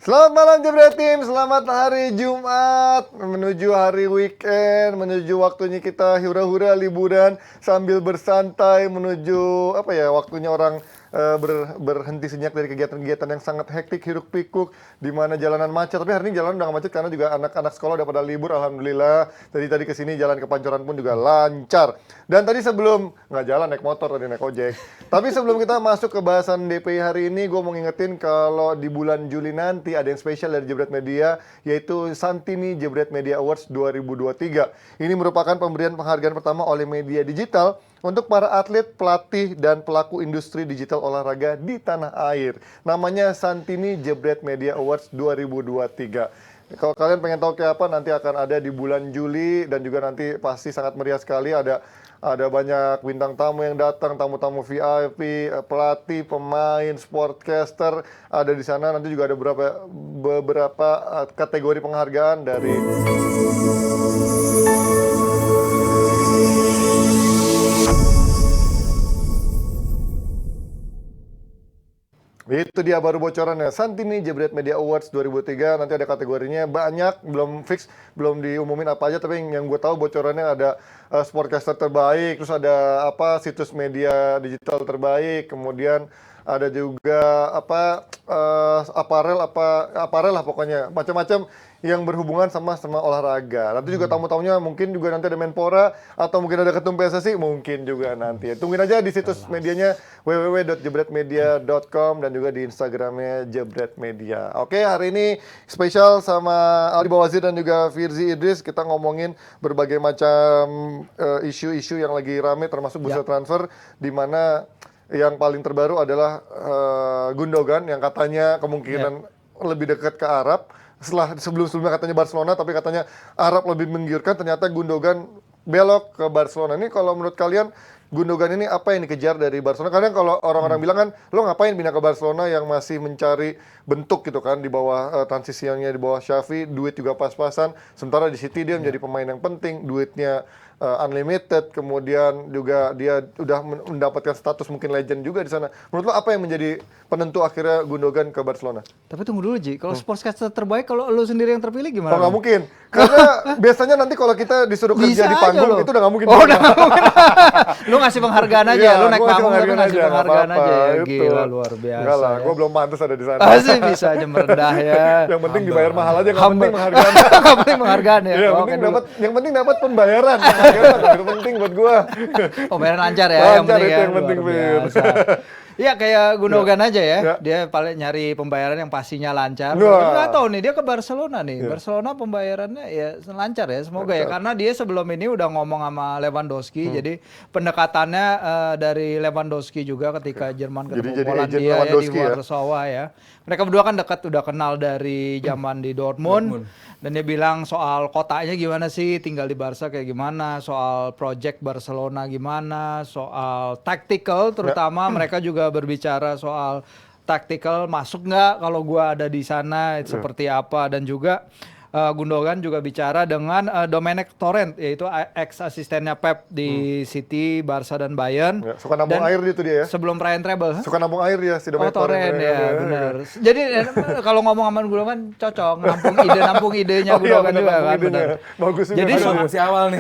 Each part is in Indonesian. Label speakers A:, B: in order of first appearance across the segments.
A: Selamat malam Jebret Tim, selamat hari Jumat, menuju hari weekend, menuju waktunya kita hura-hura liburan sambil bersantai, menuju waktunya orang berhenti sejenak dari kegiatan-kegiatan yang sangat hektik, hiruk pikuk, di mana jalanan macet. Tapi hari ini jalanan udah nggak macet karena juga anak-anak sekolah udah pada libur, alhamdulillah. Tadi kesini jalan ke Pancoran pun juga lancar. Dan tadi sebelum nggak jalan naik motor, tadi naik ojek. Tapi sebelum kita masuk ke bahasan DPI hari ini, gue mau ngingetin kalau di bulan Juli nanti ada yang spesial dari Jebret Media, yaitu Santini Jebret Media Awards 2023. Ini merupakan pemberian penghargaan pertama oleh media digital untuk para atlet, pelatih, dan pelaku industri digital olahraga di tanah air. Namanya Santini Jebret Media Awards 2023. Kalau kalian pengen tahu kayak apa, nanti akan ada di bulan Juli, dan juga nanti pasti sangat meriah sekali. Ada banyak bintang tamu yang datang, tamu-tamu VIP, pelatih, pemain, sportcaster ada di sana. Nanti juga ada beberapa kategori penghargaan dari itu dia baru bocorannya. Santini Jebret Media Awards 2003, nanti ada kategorinya banyak, belum fix, belum diumumin apa aja, tapi yang gue tahu bocorannya ada sportcaster terbaik, terus ada situs media digital terbaik, kemudian ada juga aparel lah pokoknya, macam-macam yang berhubungan sama olahraga. Nanti juga tamu-tamunya mungkin juga nanti ada Menpora atau mungkin ada ketum PSSI, mungkin juga nanti. Tungguin aja di situs medianya www.jebretmedia.com dan juga di Instagramnya Jebret Media. Oke, hari ini spesial sama Aldi Bawazir dan juga Firzi Idris. Kita ngomongin berbagai macam isu-isu yang lagi rame, termasuk bursa transfer, di mana yang paling terbaru adalah Gundogan yang katanya kemungkinan lebih dekat ke Arab. Sebelumnya katanya Barcelona, tapi katanya Arab lebih menggiurkan. Ternyata Gundogan belok ke Barcelona. Ini kalau menurut kalian Gundogan ini apa yang dikejar dari Barcelona? Karena kalau orang-orang bilang kan, lo ngapain pindah ke Barcelona yang masih mencari bentuk gitu kan, di bawah transisinya di bawah Xavi, duit juga pas-pasan. Sementara di City dia menjadi pemain yang penting, duitnya unlimited, kemudian juga dia udah mendapatkan status mungkin legend juga di sana. Menurut lo apa yang menjadi penentu akhirnya Gundogan ke Barcelona?
B: Tapi tunggu dulu Ji, kalau sportscaster terbaik, kalau lo sendiri yang terpilih gimana?
A: Oh nggak mungkin, karena biasanya nanti kalau kita disuruh kerja di panggung itu udah nggak mungkin.
B: Oh udah nggak mungkin. Lo ngasih penghargaan aja, lo naik panggung tapi ngasih penghargaan aja. Ya, gila luar biasa.
A: Enggak lah, gue belum pantas ada di sana.
B: Pasti bisa aja merendah ya.
A: Yang penting dibayar mahal aja, nggak penting penghargaan.
B: Nggak penting penghargaan ya.
A: Yang penting dapat pembayaran. Yang penting buat gue.
B: Pembayaran lancar ya.
A: Lancar itu yang penting, Fir.
B: Iya kayak Gundogan aja ya. Dia paling nyari pembayaran yang pastinya lancar. Tapi nggak tahu nih dia ke Barcelona nih. Barcelona pembayarannya ya lancar ya. Semoga ya, karena dia sebelum ini udah ngomong sama Lewandowski. Jadi pendekatannya dari Lewandowski juga ketika Jerman ketemu Polandia ya, di Warsawa ya. Mereka berdua kan dekat, udah kenal dari zaman di Dortmund. Dan dia bilang soal kotanya gimana sih, tinggal di Barca kayak gimana, soal project Barcelona gimana, soal tactical terutama mereka juga berbicara soal tactical, masuk nggak kalau gua ada di sana seperti apa. Dan juga Gundogan juga bicara dengan Domènec Torrent, yaitu ex asistennya Pep di City, Barca dan Bayern.
A: Ya, suka nabung air dia tuh dia ya.
B: Sebelum Ryan Treble.
A: Suka nabung air dia si Domènec
B: Torrent ya, benar. Jadi kalau ngomong sama Gundogan cocok, nampung idenya Gundogan juga kan, benar.
A: Bagus juga.
C: Jadi masih awal nih.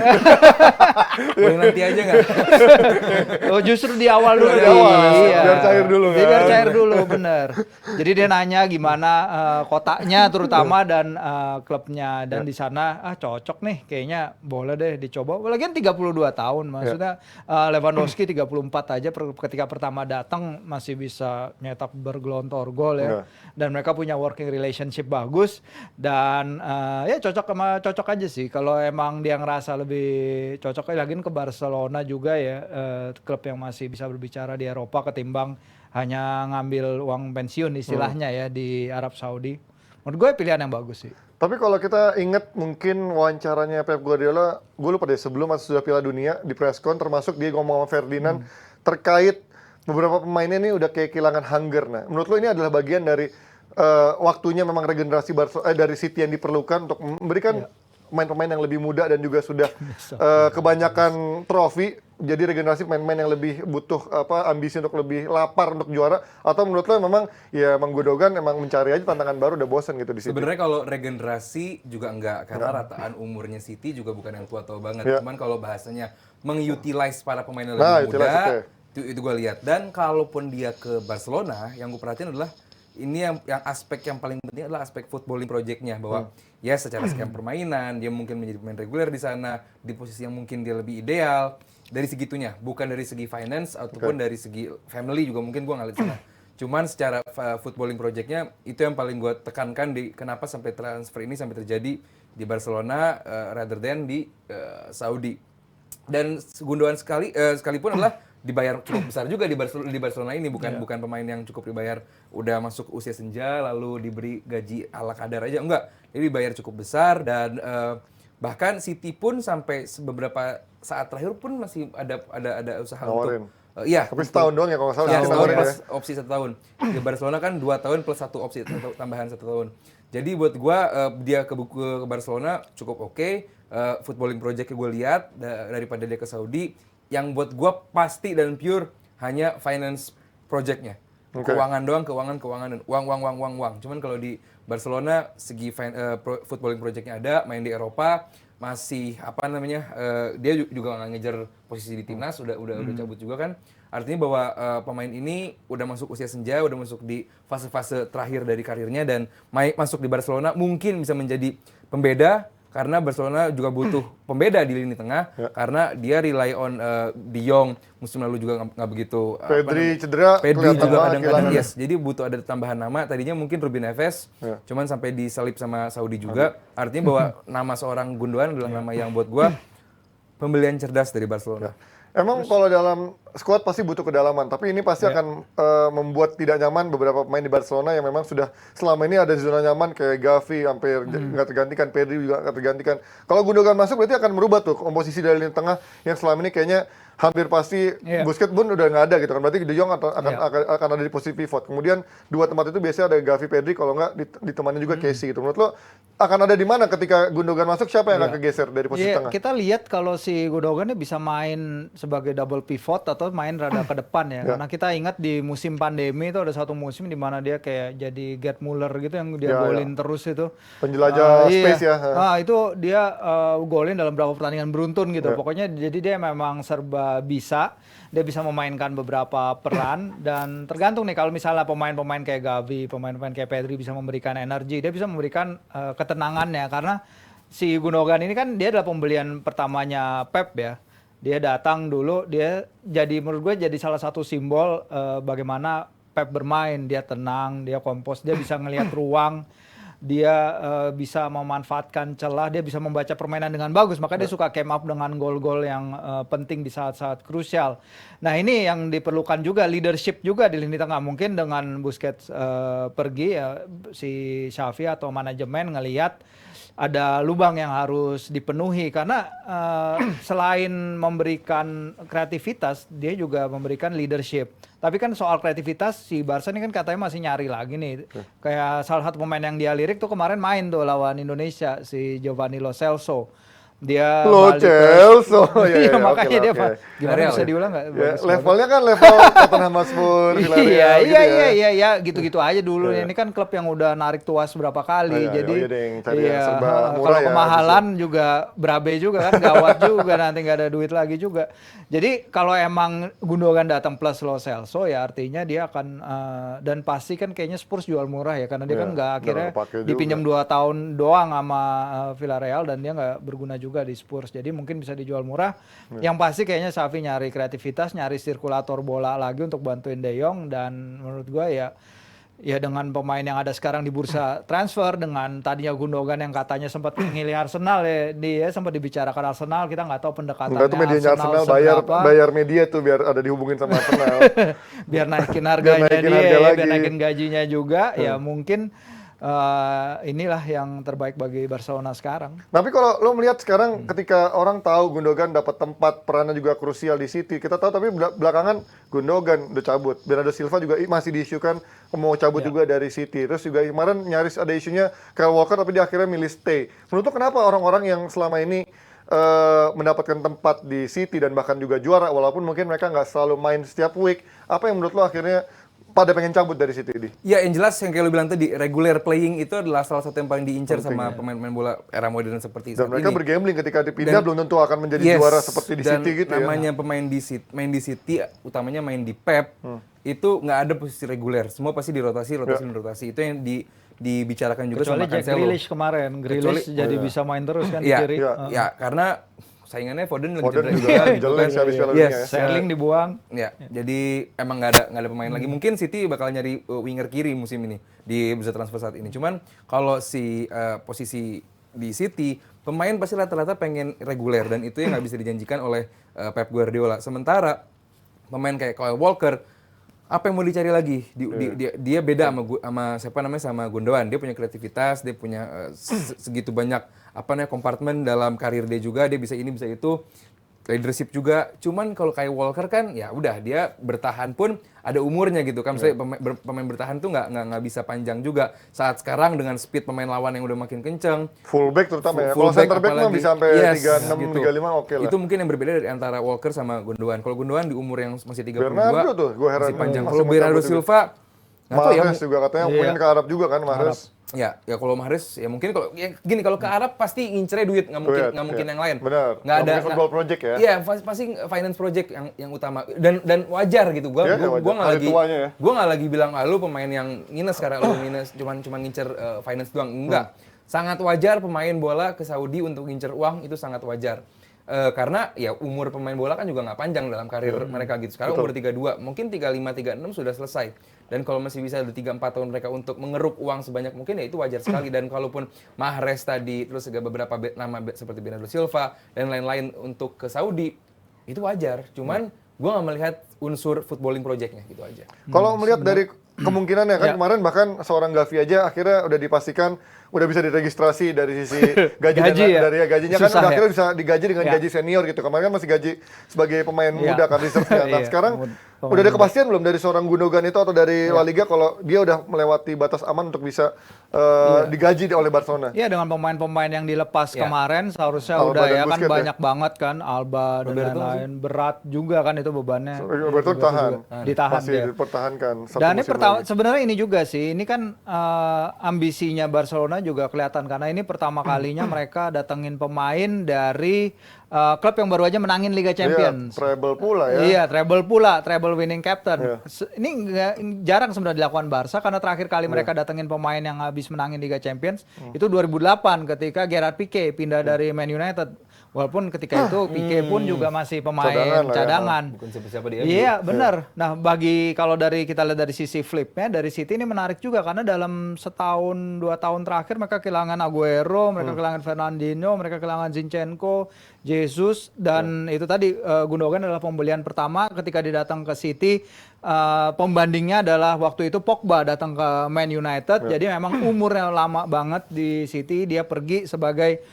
C: Boleh nanti aja nggak?
B: Oh justru di awal dulu.
A: Iya. Biar cair dulu kan.
B: Biar cair dulu, bener. Jadi dia nanya gimana kotanya terutama dan klubnya. Dan di sana cocok nih, kayaknya boleh deh dicoba. Lagian 32 tahun, maksudnya Lewandowski 34 aja ketika pertama datang masih bisa nyetak bergelontor gol ya. Dan mereka punya working relationship bagus dan ya cocok aja sih. Kalau emang dia ngerasa lebih cocok lagi ke Barcelona juga ya, klub yang masih bisa berbicara di Eropa ketimbang hanya ngambil uang pensiun istilahnya ya di Arab Saudi. Menurut gue pilihan yang bagus sih.
A: Tapi kalau kita ingat mungkin wawancaranya Pep Guardiola, gue lupa deh sebelum atau sudah Piala Dunia di presscon, termasuk dia ngomong sama Ferdinand terkait beberapa pemainnya ini udah kayak kehilangan hunger. Nah, menurut lo ini adalah bagian dari waktunya memang regenerasi dari City yang diperlukan untuk memberikan pemain-pemain yang lebih muda dan juga sudah kebanyakan trofi jadi regenerasi pemain-pemain yang lebih butuh ambisi untuk lebih lapar untuk juara, atau menurut lo memang ya emang Gundogan emang mencari aja tantangan baru, udah bosan gitu di City?
C: Sebenarnya kalau regenerasi juga enggak, karena rataan umurnya City juga bukan yang tua-tua banget.
A: Ya.
C: Cuman kalau bahasanya mengutilize para pemain yang
A: Nah,
C: lebih
A: utilize,
C: muda,
A: oke.
C: itu gue lihat. Dan kalaupun dia ke Barcelona, yang gue perhatiin adalah ini yang aspek yang paling penting adalah aspek footballing project-nya, bahwa ya secara skema permainan dia mungkin menjadi pemain reguler di sana di posisi yang mungkin dia lebih ideal dari segitunya, bukan dari segi finance ataupun dari segi family juga mungkin gue ngeliat di sana. Cuman secara footballing project-nya itu yang paling gue tekankan di kenapa sampai transfer ini sampai terjadi di Barcelona rather than di Saudi. Dan Gundogan sekalipun adalah dibayar cukup besar juga di Barcelona ini, bukan pemain yang cukup dibayar udah masuk usia senja lalu diberi gaji ala kadar aja, enggak. Dia dibayar cukup besar dan bahkan City pun sampai beberapa saat terakhir pun masih ada usaha
A: Nawarin.
C: untuk iya.
A: Tapi setahun doang ya kalau nggak salah.
C: Ya,
A: City
C: setahun
A: nawarin
C: plus
A: ya.
C: opsi 1 tahun. Di Barcelona kan 2 tahun plus 1 opsi tambahan 1 tahun. Jadi buat gua dia ke Barcelona cukup oke. Footballing project gue lihat daripada dia ke Saudi, yang buat gua pasti dan pure hanya finance projectnya.
A: Oke.
C: Keuangan doang, keuangan dan uang. Cuman kalau di Barcelona segi footballing projectnya ada, main di Eropa, masih dia juga nggak ngejar posisi di timnas, udah cabut juga kan. Artinya bahwa pemain ini udah masuk usia senja, udah masuk di fase-fase terakhir dari karirnya, dan masuk di Barcelona mungkin bisa menjadi pembeda, karena Barcelona juga butuh pembeda di lini tengah, karena dia rely on De Jong, musim lalu juga nggak begitu.
A: Pedri cedera,
C: Pedri
A: kelihatan
C: juga
A: banget
C: kadang-kadang
A: kehilangan.
C: yes, jadi butuh ada tambahan nama. Tadinya mungkin Ruben Neves, cuman sampai disalip sama Saudi juga. Artinya bahwa nama seorang Gundogan adalah nama yang buat gua pembelian cerdas dari Barcelona.
A: Emang kalau dalam squad pasti butuh kedalaman, tapi ini pasti akan membuat tidak nyaman beberapa pemain di Barcelona yang memang sudah selama ini ada zona nyaman, kayak Gavi hampir nggak tergantikan, Pedri juga nggak tergantikan. Kalau Gundogan masuk berarti akan merubah tuh komposisi dari lini tengah yang selama ini kayaknya hampir pasti Busquets pun udah nggak ada gitu kan. Berarti De Jong akan ada di posisi pivot. Kemudian dua tempat itu biasanya ada Gavi, Pedri, kalau nggak ditemani juga Kessie gitu. Menurut lo akan ada di mana ketika Gundogan masuk, siapa yang akan kegeser dari posisi tengah?
B: Kita lihat kalau si Gundogan ini bisa main sebagai double pivot atau main rada ke depan ya. Karena kita ingat di musim pandemi itu ada satu musim di mana dia kayak jadi Gerd Müller gitu yang dia golin terus itu.
A: Penjelajah space ya.
B: Itu dia golin dalam beberapa pertandingan beruntun gitu. Pokoknya jadi dia memang serba bisa. Dia bisa memainkan beberapa peran dan tergantung nih kalau misalnya pemain-pemain kayak Gavi, pemain-pemain kayak Pedri bisa memberikan energi, dia bisa memberikan ketenangannya, karena si Gundogan ini kan dia adalah pembelian pertamanya Pep ya. Dia datang dulu, dia jadi menurut gue jadi salah satu simbol bagaimana Pep bermain. Dia tenang, dia kompos, dia bisa ngelihat ruang, dia bisa memanfaatkan celah, dia bisa membaca permainan dengan bagus. Maka dia suka came up dengan gol-gol yang penting di saat-saat krusial. Nah ini yang diperlukan juga, leadership juga di lini tengah. Mungkin dengan Busquets pergi ya, si Xavi atau manajemen ngelihat ada lubang yang harus dipenuhi, karena selain memberikan kreativitas, dia juga memberikan leadership. Tapi kan soal kreativitas, si Barca ini kan katanya masih nyari lagi nih. Kayak salah satu pemain yang dia lirik tuh kemarin main tuh lawan Indonesia, si Giovanni Lo Celso. Dia
A: Lo Celso,
B: iya, makanya dia gimana
C: Villarreal
B: bisa
C: ya?
B: diulang nggak?
A: Ya, levelnya kan level Tottenham Hotspur, Villarreal gitu ya.
B: Iya, gitu-gitu aja dulu. Ini kan klub yang udah narik tuas berapa kali. Jadi kalau kemahalan juga berabe juga kan, gawat juga, nanti nggak ada duit lagi juga. Jadi kalau emang Gundogan datang plus Lo Celso ya artinya dia akan dan pasti kan kayaknya Spurs jual murah ya, karena dia kan nggak akhirnya dipinjam 2 tahun doang sama Villarreal dan dia nggak berguna juga di Spurs. Jadi mungkin bisa dijual murah. Yang pasti kayaknya Xavi nyari kreativitas, nyari sirkulator bola lagi untuk bantuin De Jong, dan menurut gua ya dengan pemain yang ada sekarang di bursa transfer, dengan tadinya Gundogan yang katanya sempat ngilih Arsenal ya, dia sempat dibicarakan Arsenal, kita nggak tahu pendekatannya.
A: Enggak, tuh medianya Arsenal bayar media tuh biar ada dihubungin sama Arsenal.
B: biar naikin harganya biar naikin gajinya juga, ya mungkin inilah yang terbaik bagi Barcelona sekarang.
A: Tapi kalau lo melihat sekarang ketika orang tahu Gundogan dapat tempat, perannya juga krusial di City, kita tahu, tapi belakangan Gundogan udah cabut. Bernardo Silva juga masih diisukan mau cabut juga dari City. Terus juga kemarin nyaris ada isunya Kyle Walker, tapi dia akhirnya milih stay. Menurut lo kenapa orang-orang yang selama ini mendapatkan tempat di City dan bahkan juga juara, walaupun mungkin mereka nggak selalu main setiap week. Apa yang menurut lo akhirnya pada pengen cabut dari City ini?
C: Ya, yang jelas yang kayak lo bilang tadi, regular playing itu adalah salah satu yang paling diincar sama pemain-pemain bola era modern seperti
A: Dan
C: saat
A: mereka
C: ini.
A: bergambling ketika dipindah belum tentu akan menjadi juara seperti di
C: dan
A: City gitu ya.
C: namanya pemain main di City, utamanya main di Pep, itu nggak ada posisi reguler. Semua pasti dirotasi. Itu yang dibicarakan juga
B: Kecuali
C: sama
B: Jack
C: Cancelo.
B: Grealish kemarin. Grealish jadi bisa main terus kan di
C: Iya,
B: kiri.
C: ya, karena saingannya Foden lagi
A: Foden
C: cedera
A: juga jelek habis Piala Dunia ya.
B: Sterling dibuang.
C: Ya, jadi emang nggak ada pemain lagi. Mungkin City bakal nyari winger kiri musim ini di bursa transfer saat ini. Cuman kalau posisi di City, pemain pasti rata-rata pengen reguler dan itu yang nggak bisa dijanjikan oleh Pep Guardiola. Sementara pemain kayak Kyle Walker, apa yang mau dicari lagi? Dia beda sama Gundogan. Dia punya kreativitas, dia punya segitu banyak kompartemen dalam karir dia juga. Dia bisa ini bisa itu, leadership juga. Cuman kalau kayak Walker kan, ya udah dia bertahan pun ada umurnya gitu kan. Misalnya pemain bertahan tuh nggak bisa panjang juga. Saat sekarang dengan speed pemain lawan yang udah makin kenceng,
A: Fullback terutama ya. Kalau
C: fullback
A: center back mah
C: apalagi.
A: bisa sampai
C: Yes,
A: 36,
C: gitu.
A: 35 oke lah.
C: Itu mungkin yang berbeda dari antara Walker sama Gundogan. Kalau Gundogan di umur yang masih 32,
A: Bernardo tuh, gue heran.
C: masih panjang.
A: Masih
C: Kalau Bernardo
A: mencabut
C: Silva, nggak tahu ya.
A: Mahrez juga katanya pengen ke Arab juga kan Mahrez.
C: Ya kalau Mahrez ya mungkin kalau ke Arab pasti ngincernya duit, nggak mungkin yang lain.
A: Benar.
C: Nggak ada
A: football project ya.
C: Iya, pasti finance project yang utama dan wajar gitu. Gua nggak lagi bilang lu pemain yang minus karena lu minus cuman ngincer finance doang. Enggak. Sangat wajar pemain bola ke Saudi untuk ngincer uang, itu sangat wajar. Karena ya umur pemain bola kan juga nggak panjang dalam karir mereka gitu. Sekarang umur 32, mungkin 35, 36 sudah selesai. Dan kalau masih bisa ada 3-4 tahun mereka untuk mengeruk uang sebanyak mungkin, ya itu wajar sekali. Dan kalaupun Mahrez tadi, terus juga beberapa nama seperti Bernardo Silva, dan lain-lain untuk ke Saudi, itu wajar. Cuman gue nggak melihat unsur footballing project-nya gitu aja.
A: Kalau melihat dari kemungkinannya kan kemarin bahkan seorang Gavi aja akhirnya udah dipastikan udah bisa diregistrasi dari sisi gajinya
B: Susah
A: kan udah
B: ya?
A: akhirnya bisa digaji dengan gaji senior gitu. Kemarin kan masih gaji sebagai pemain muda kan reserve-nya. Nah, sekarang udah ada kepastian belum dari seorang Gundogan itu atau dari La Liga kalau dia udah melewati batas aman untuk bisa digaji oleh Barcelona?
B: Iya, dengan pemain-pemain yang dilepas kemarin seharusnya
A: Alba
B: udah
A: dan
B: ya kan
A: Busquets
B: banyak banget kan, Alba dan lain-lain, berat juga kan itu bebannya.
A: Roberto
B: Ditahan
A: masih
B: dia.
A: dipertahankan satu
B: Dan ini
A: musim lagi.
B: sebenarnya ini juga sih, ini kan ambisinya Barcelona juga kelihatan karena ini pertama kalinya mereka datengin pemain dari klub yang baru aja menangin Liga Champions.
A: Iya, treble pula ya.
B: Iya, treble winning captain. Ini jarang sebenarnya dilakukan Barca karena terakhir kali mereka datengin pemain yang habis menangin Liga Champions itu 2008 ketika Gerard Pique pindah dari Man United. Walaupun ketika itu Pique pun juga masih pemain cadangan.
C: Bukan siapa-siapa dia.
B: Iya, benar. Nah, kalau kita lihat dari sisi flipnya, dari City ini menarik juga karena dalam setahun 2 tahun terakhir mereka kehilangan Aguero, mereka kehilangan Fernandinho, mereka kehilangan Zinchenko, Jesus, dan itu tadi Gundogan adalah pembelian pertama ketika dia datang ke City. Pembandingnya adalah waktu itu Pogba datang ke Man United, jadi memang umurnya lama banget di City, dia pergi sebagai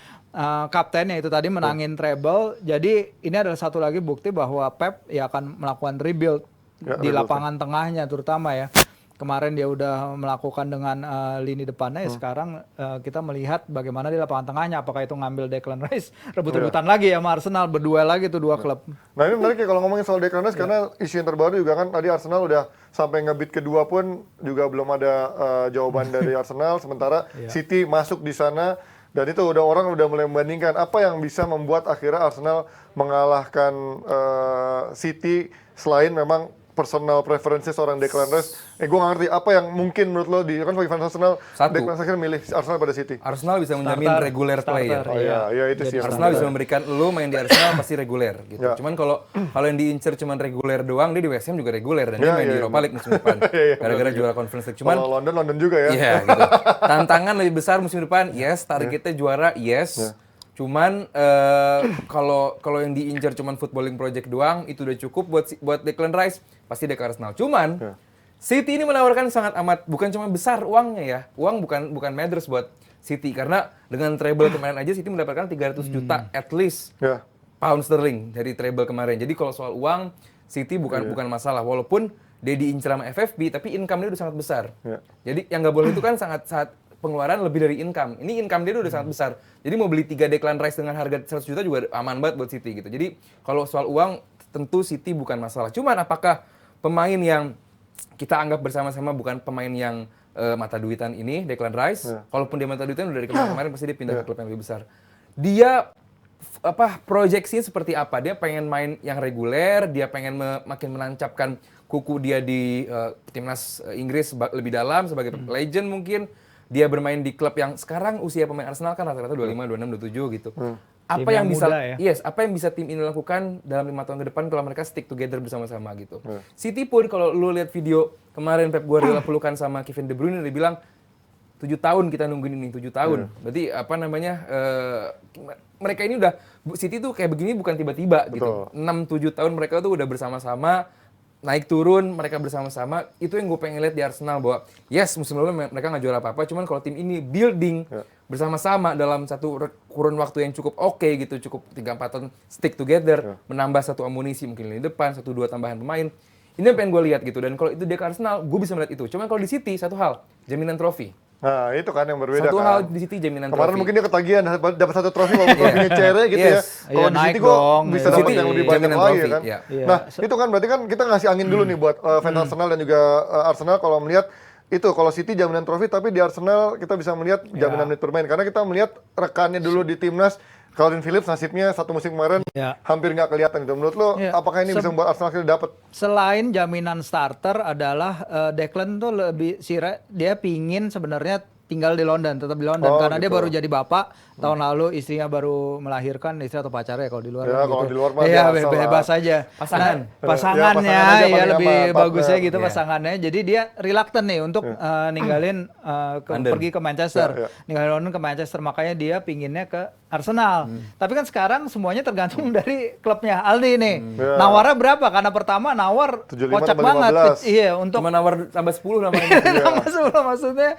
B: kaptennya itu tadi menangin treble. Jadi ini adalah satu lagi bukti bahwa Pep ya akan melakukan rebuild di lapangan tengahnya terutama ya. Kemarin dia udah melakukan dengan lini depannya, ya sekarang kita melihat bagaimana di lapangan tengahnya. Apakah itu ngambil Declan Rice, rebut-rebutan lagi ya sama Arsenal, berduel lagi tuh dua klub.
A: Nah ini menarik ya kalau ngomongin soal Declan Rice karena isu yang terbaru juga kan tadi Arsenal udah sampai ngebit kedua pun juga belum ada jawaban dari Arsenal. Sementara City masuk di sana. Dan itu orang udah mulai membandingkan apa yang bisa membuat akhirnya Arsenal mengalahkan City selain memang personal preferences seorang Declan Rice. Gue nggak ngerti apa yang mungkin menurut lo di kan sebagai fans Arsenal, Declan Rice akhirnya milih Arsenal pada City.
C: Arsenal bisa menjamin reguler player.
A: Oh iya itu sih.
C: Arsenal bisa memberikan lu main di Arsenal pasti reguler gitu. Cuman kalau yang diincer cuman reguler doang, dia di West Ham juga reguler dan dia main di Europa League musim depan. Gara-gara juara Conference League. Cuman
A: kalau London juga ya.
C: Iya gitu. Tantangan lebih besar musim depan, yes. Targetnya juara, yes. Cuman kalau yang diincar cuman footballing project doang itu udah cukup buat Declan Rice, pasti dia ke Arsenal. Cuman City ini menawarkan sangat amat bukan cuma besar uangnya ya. Uang bukan matters buat City karena dengan treble kemarin aja City mendapatkan 300 juta at least pound sterling dari treble kemarin. Jadi kalau soal uang City bukan masalah walaupun dia diincar sama FFP tapi income-nya udah sangat besar. Jadi yang nggak boleh itu kan sangat pengeluaran lebih dari income. Ini income dia udah sangat besar. Jadi mau beli 3 Declan Rice dengan harga 100 juta juga aman banget buat City gitu. Jadi kalau soal uang tentu City bukan masalah. Cuman apakah pemain yang kita anggap bersama-sama bukan pemain yang mata duitan ini, Declan Rice, kalaupun dia mata duitan udah dari kemarin pasti dia pindah ke klub yang lebih besar. Dia proyeksinya seperti apa? Dia pengen main yang reguler, dia pengen makin menancapkan kuku dia di timnas Inggris lebih dalam sebagai legend mungkin. Dia bermain di klub yang sekarang usia pemain Arsenal kan rata-rata 25, 26, 27 gitu. Apa
B: Tim
C: yang
B: yang
C: bisa
B: muda ya?
C: apa yang bisa tim ini lakukan dalam 5 tahun ke depan kalau mereka stick together bersama-sama gitu. City pun kalau lu lihat video kemarin Pep Guardiola pelukan sama Kevin De Bruyne, dia bilang 7 tahun kita nungguin ini, 7 tahun. Berarti apa namanya mereka ini udah City tuh kayak begini bukan tiba-tiba gitu. 6-7 tahun mereka tuh udah bersama-sama naik turun, mereka bersama-sama. Itu yang gue pengen lihat di Arsenal bahwa yes musim lalu mereka nggak juara apa-apa, cuman kalau tim ini building bersama-sama dalam satu kurun waktu yang cukup oke gitu, cukup 3-4 tahun stick together, menambah satu amunisi mungkin lini depan, 1-2 tambahan pemain. Ini yang pengen gue lihat gitu, dan kalau itu dia ke Arsenal, gue bisa melihat itu. Cuman kalau di City satu hal, jaminan trofi.
A: Nah, itu kan yang berbeda
C: Satu
A: kan.
C: hal di City jaminan trofi.
A: Kemarin mungkin dia ketagihan dapat 1 trofi walaupun trofinya cere gitu ya. Kalau
B: Iya,
A: di
B: naik
A: City kok
B: dong,
A: bisa
B: iya.
A: dapat
C: City
A: yang lebih banyak
C: jaminan
A: lagi
C: trofi,
A: kan.
C: iya.
B: Iya.
A: Nah, itu kan berarti kan kita ngasih angin dulu nih buat fans Arsenal dan juga Arsenal kalau melihat itu kalau City jaminan trofi, tapi di Arsenal kita bisa melihat jaminan menit bermain karena kita melihat rekannya dulu di timnas Calvin Phillips nasibnya satu musim kemarin hampir nggak kelihatan gitu. Menurut lo apakah ini bisa membuat Arsenal kita dapat?
B: Selain jaminan starter adalah Declan tuh lebih dia pingin sebenarnya tinggal di London, tetap di London karena dia baru jadi bapak tahun lalu, istrinya baru melahirkan, istri atau pacarnya kalau di luar
A: Ya,
B: kan
A: kalau
B: gitu.
A: di luar mah
B: Iya,
A: biasa
B: bebas aja.
C: Pasangan.
B: Pasangannya
A: Ya, pasangan aja
B: ya
A: paling
B: lebih
A: aman,
B: bagusnya
A: partner.
B: gitu pasangannya. Jadi dia reluctant nih untuk ninggalin pergi ke Manchester. Ninggalin London ke Manchester, makanya dia pinginnya ke Arsenal. Tapi kan sekarang semuanya tergantung dari klubnya Aldi nih. Nawarnya berapa? Karena pertama nawar
A: 75
B: kocak
A: tambah
B: banget.
A: 15.
B: Iya, untuk
C: Cuma nawar tambah 10 namanya.
B: tambah 10 maksudnya.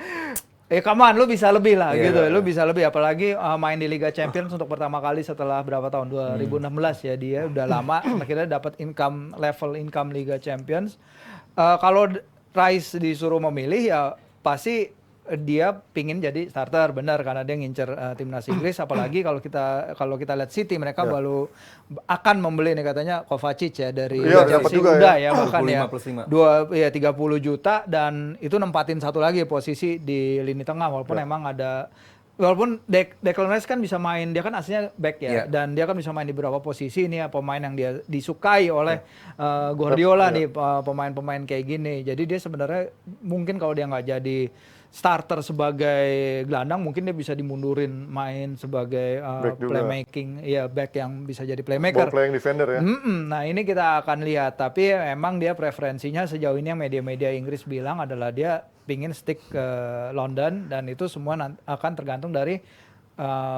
B: Come on, lu bisa lebih lah gitu. Lu bisa lebih, apalagi main di Liga Champions untuk pertama kali setelah berapa tahun, 2016 ya, dia udah lama akhirnya dapat level income Liga Champions. Kalau Rice disuruh memilih ya pasti dia pingin jadi starter, benar, karena dia ngincer timnas Inggris. Apalagi kalau kita lihat City, mereka baru akan membeli nih katanya Kovacic ya dari
A: dapat
B: Chelsea,
A: juga
B: udah
A: ya.
B: ya bahkan
C: 25+5.
B: 30 juta, dan itu nempatin satu lagi posisi di lini tengah, walaupun emang ada Declan Rice kan bisa main, dia kan aslinya back ya, dan dia kan bisa main di beberapa posisi. Ini ya pemain yang dia disukai oleh Guardiola nih, pemain-pemain kayak gini. Jadi dia sebenarnya mungkin kalau dia nggak jadi starter sebagai gelandang, mungkin dia bisa dimundurin main sebagai playmaking, ya back yang bisa jadi playmaker.
A: Ball playing defender ya.
B: Nah ini kita akan lihat, tapi emang dia preferensinya sejauh ini yang media-media Inggris bilang adalah dia pingin stick ke London, dan itu semua akan tergantung dari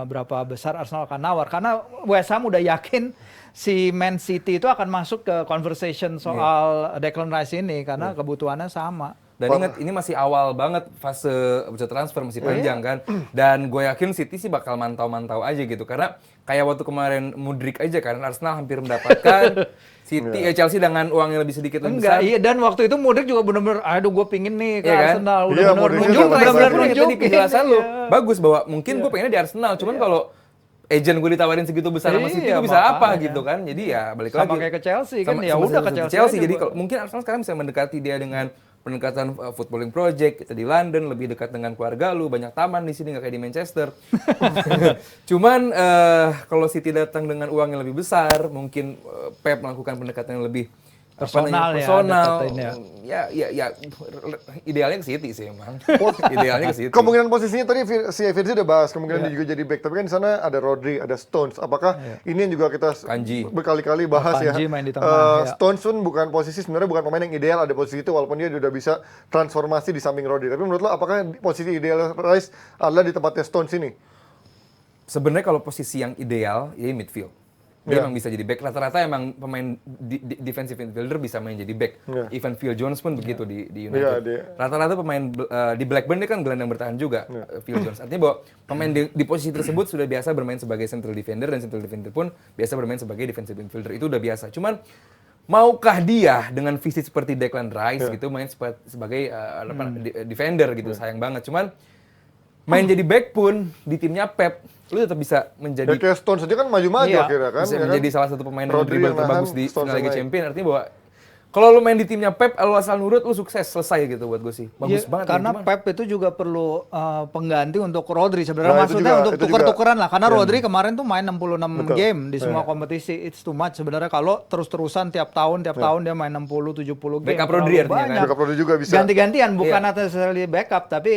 B: berapa besar Arsenal akan nawar. Karena West Ham udah yakin si Man City itu akan masuk ke conversation soal Declan Rice ini karena kebutuhannya sama.
C: Dan ingat, ini masih awal banget fase bursa transfer, masih panjang kan. Dan gue yakin City sih bakal mantau-mantau aja gitu. Karena kayak waktu kemarin Mudryk aja kan, Arsenal hampir mendapatkan. City, Chelsea dengan uang yang lebih sedikit lebih besar.
B: Iya, dan waktu itu Mudryk juga bener-bener, aduh gue pingin nih ke Arsenal.
A: Iya,
B: Udah
A: Mudryk
B: nunjuk,
A: juga
B: bener-bener
A: bagus.
B: nunjuk.
C: Tadi penjelasan lu bagus bahwa mungkin gue pengennya di Arsenal. Cuman kalau agent gue ditawarin segitu besar sama City, gue bisa apa gitu kan. Jadi ya balik lagi.
B: Sama kayak ke Chelsea kan, ya udah ke Chelsea aja.
C: Jadi kalau mungkin Arsenal sekarang bisa mendekati dia dengan pendekatan footballing project. Kita di London lebih dekat dengan keluarga lu, banyak taman di sini nggak kayak di Manchester. Cuman kalau City datang dengan uang yang lebih besar, mungkin Pep melakukan pendekatan yang lebih
B: personal,
C: ya idealnya ke City sih emang. Idealnya ke City.
A: Kemungkinan posisinya tadi si Virzi udah bahas, kemungkinan dia juga jadi back. Tapi kan di sana ada Rodri, ada Stones. Apakah ini yang juga kita berkali-kali bahas ya?
B: Main di tengah,
A: Stones pun bukan posisi, sebenarnya bukan pemain yang ideal ada posisi itu, walaupun dia udah bisa transformasi di samping Rodri. Tapi menurut lo apakah posisi ideal Rice adalah di tempatnya Stones ini?
C: Sebenarnya kalau posisi yang ideal ya midfield. Dia emang bisa jadi back. Rata-rata emang pemain defensive midfielder bisa main jadi back. Even Phil Jones pun begitu di United. Rata-rata pemain di Blackburn dia kan gelandang bertahan juga, Phil Jones. Artinya bahwa pemain di posisi tersebut sudah biasa bermain sebagai central defender, dan central defender pun biasa bermain sebagai defensive midfielder. Itu udah biasa. Cuman maukah dia dengan visi seperti Declan Rice gitu main sebagai defender gitu? Sayang banget. Cuman main jadi back pun di timnya Pep, lu tetap bisa menjadi
A: Ya kayak Stones aja kan maju-maju
B: Iya.
A: akhirnya kan.
C: bisa
A: ya kan?
C: menjadi salah satu pemain yang
A: Rodri
C: dribble
A: yang
C: terbagus
A: nahan,
C: di
A: Stones
C: final Liga
A: yang naik.
C: Champions. Artinya bahwa kalau lu main di timnya Pep, lu asal nurut, lu sukses, selesai gitu buat gue sih. Bagus
B: Iya,
C: banget.
B: karena
C: cuman-
B: Pep itu juga perlu pengganti untuk Rodri sebenarnya,
A: Nah, itu
B: maksudnya
A: juga-
B: untuk
A: itu
B: tuker-tukeran lah, karena Rodri kemarin tuh main 66
A: Betul.
B: game di semua
A: Iya.
B: kompetisi. It's too much sebenarnya kalau terus-terusan tiap tahun dia main 60-70 game.
C: Backup Rodri
B: terlalu
C: artinya kan?
B: banyak.
A: Backup Rodri juga bisa.
B: Ganti-gantian bukan
C: Iya.
B: necessarily backup, tapi